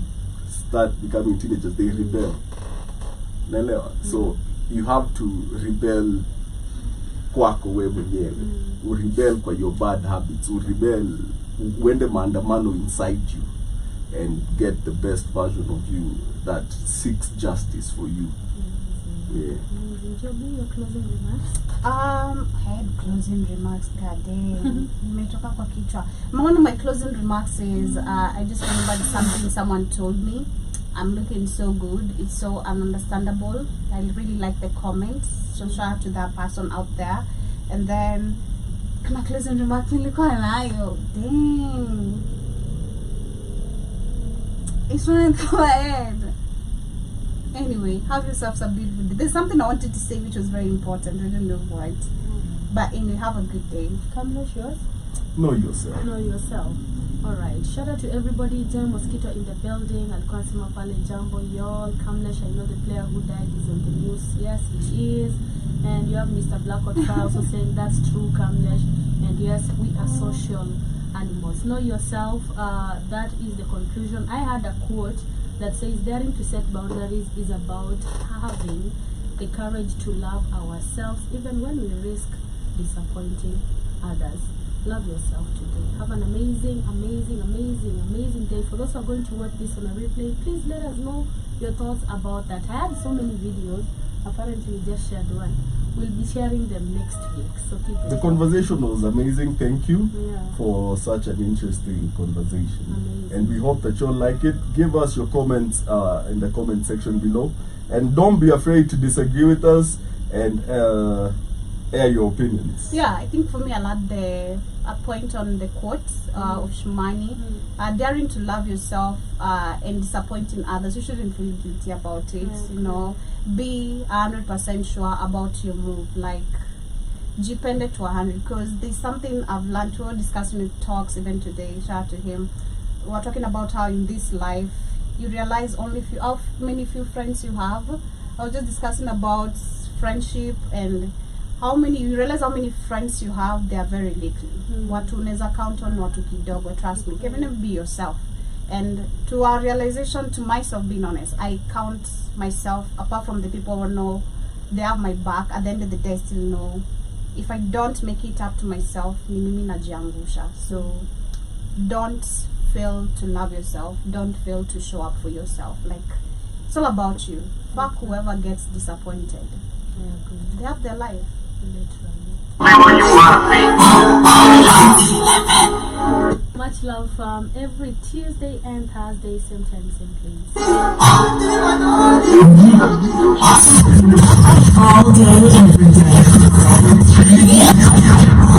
start becoming teenagers, they rebel. So you have to rebel kwako wewe mwenyewe. Urebel kwa your bad habits. Urebel uende maandamano inside you and get the best version of you that seeks justice for you. Yeah. Joby, your closing remarks? I had closing remarks, goddamn. Nimetoka kwa kichwa. One of my closing remarks is, I just remembered something someone told me. I'm looking so good. It's so ununderstandable. I really like the comments. So shout out to that person out there. And then, my closing remarks nilikuwa nayo. Dang. It's running through my head. Anyway, have yourselves a beautiful day. There's something I wanted to say which was very important. I don't know what. But anyway, have a good day. Kamlesh, yours? Know yourself. Know yourself. Alright, shout out to everybody. Jam Mosquito in the building. Alikuwa nasema pale Jambo, y'all. Kamlesh, I know the player who died is on the news. Yes, he is. And you have Mr. Blackwater also saying that's true, Kamlesh. And yes, we are social animals. Know yourself. That is the conclusion. I had a quote that says daring to set boundaries is about having the courage to love ourselves even when we risk disappointing others. Love yourself today. Have an amazing, amazing, amazing, amazing day. For those who are going to watch this on a replay, please let us know your thoughts about that. I had so many videos. Apparently we just shared one. We'll be sharing them next week. So keep it. The conversation was amazing. Thank you Yeah. for such an interesting conversation. Amazing. And we hope that you'll like it. Give us your comments in the comment section below. And don't be afraid to disagree with us and air your opinions. Yeah, I think for me, I'll add a point on the quote of Shmoney. Daring to love yourself and disappointing others. You shouldn't feel guilty about it. Yeah. You know, be 100% sure about your move. Like, depend to 100. Because there's something I've learned. We were discussing with Talks even today. Shout out to him. We're talking about how in this life you realize only how many few friends you have. I was just discussing about friendship and you realize how many friends you have. They are very little. Watu unaweza count on, watu kidogo. Trust me. Even be yourself. And to our realization, to myself, being honest, I count myself, apart from the people who know they have my back, at the end of the day, I still know if I don't make it up to myself, ni mimi najiangusha. So don't fail to love yourself. Don't fail to show up for yourself. Like, it's all about you. Fuck whoever gets disappointed. Yeah, They have their life. literally. Much love from every Tuesday and Thursday, same time, same place. All day, every day.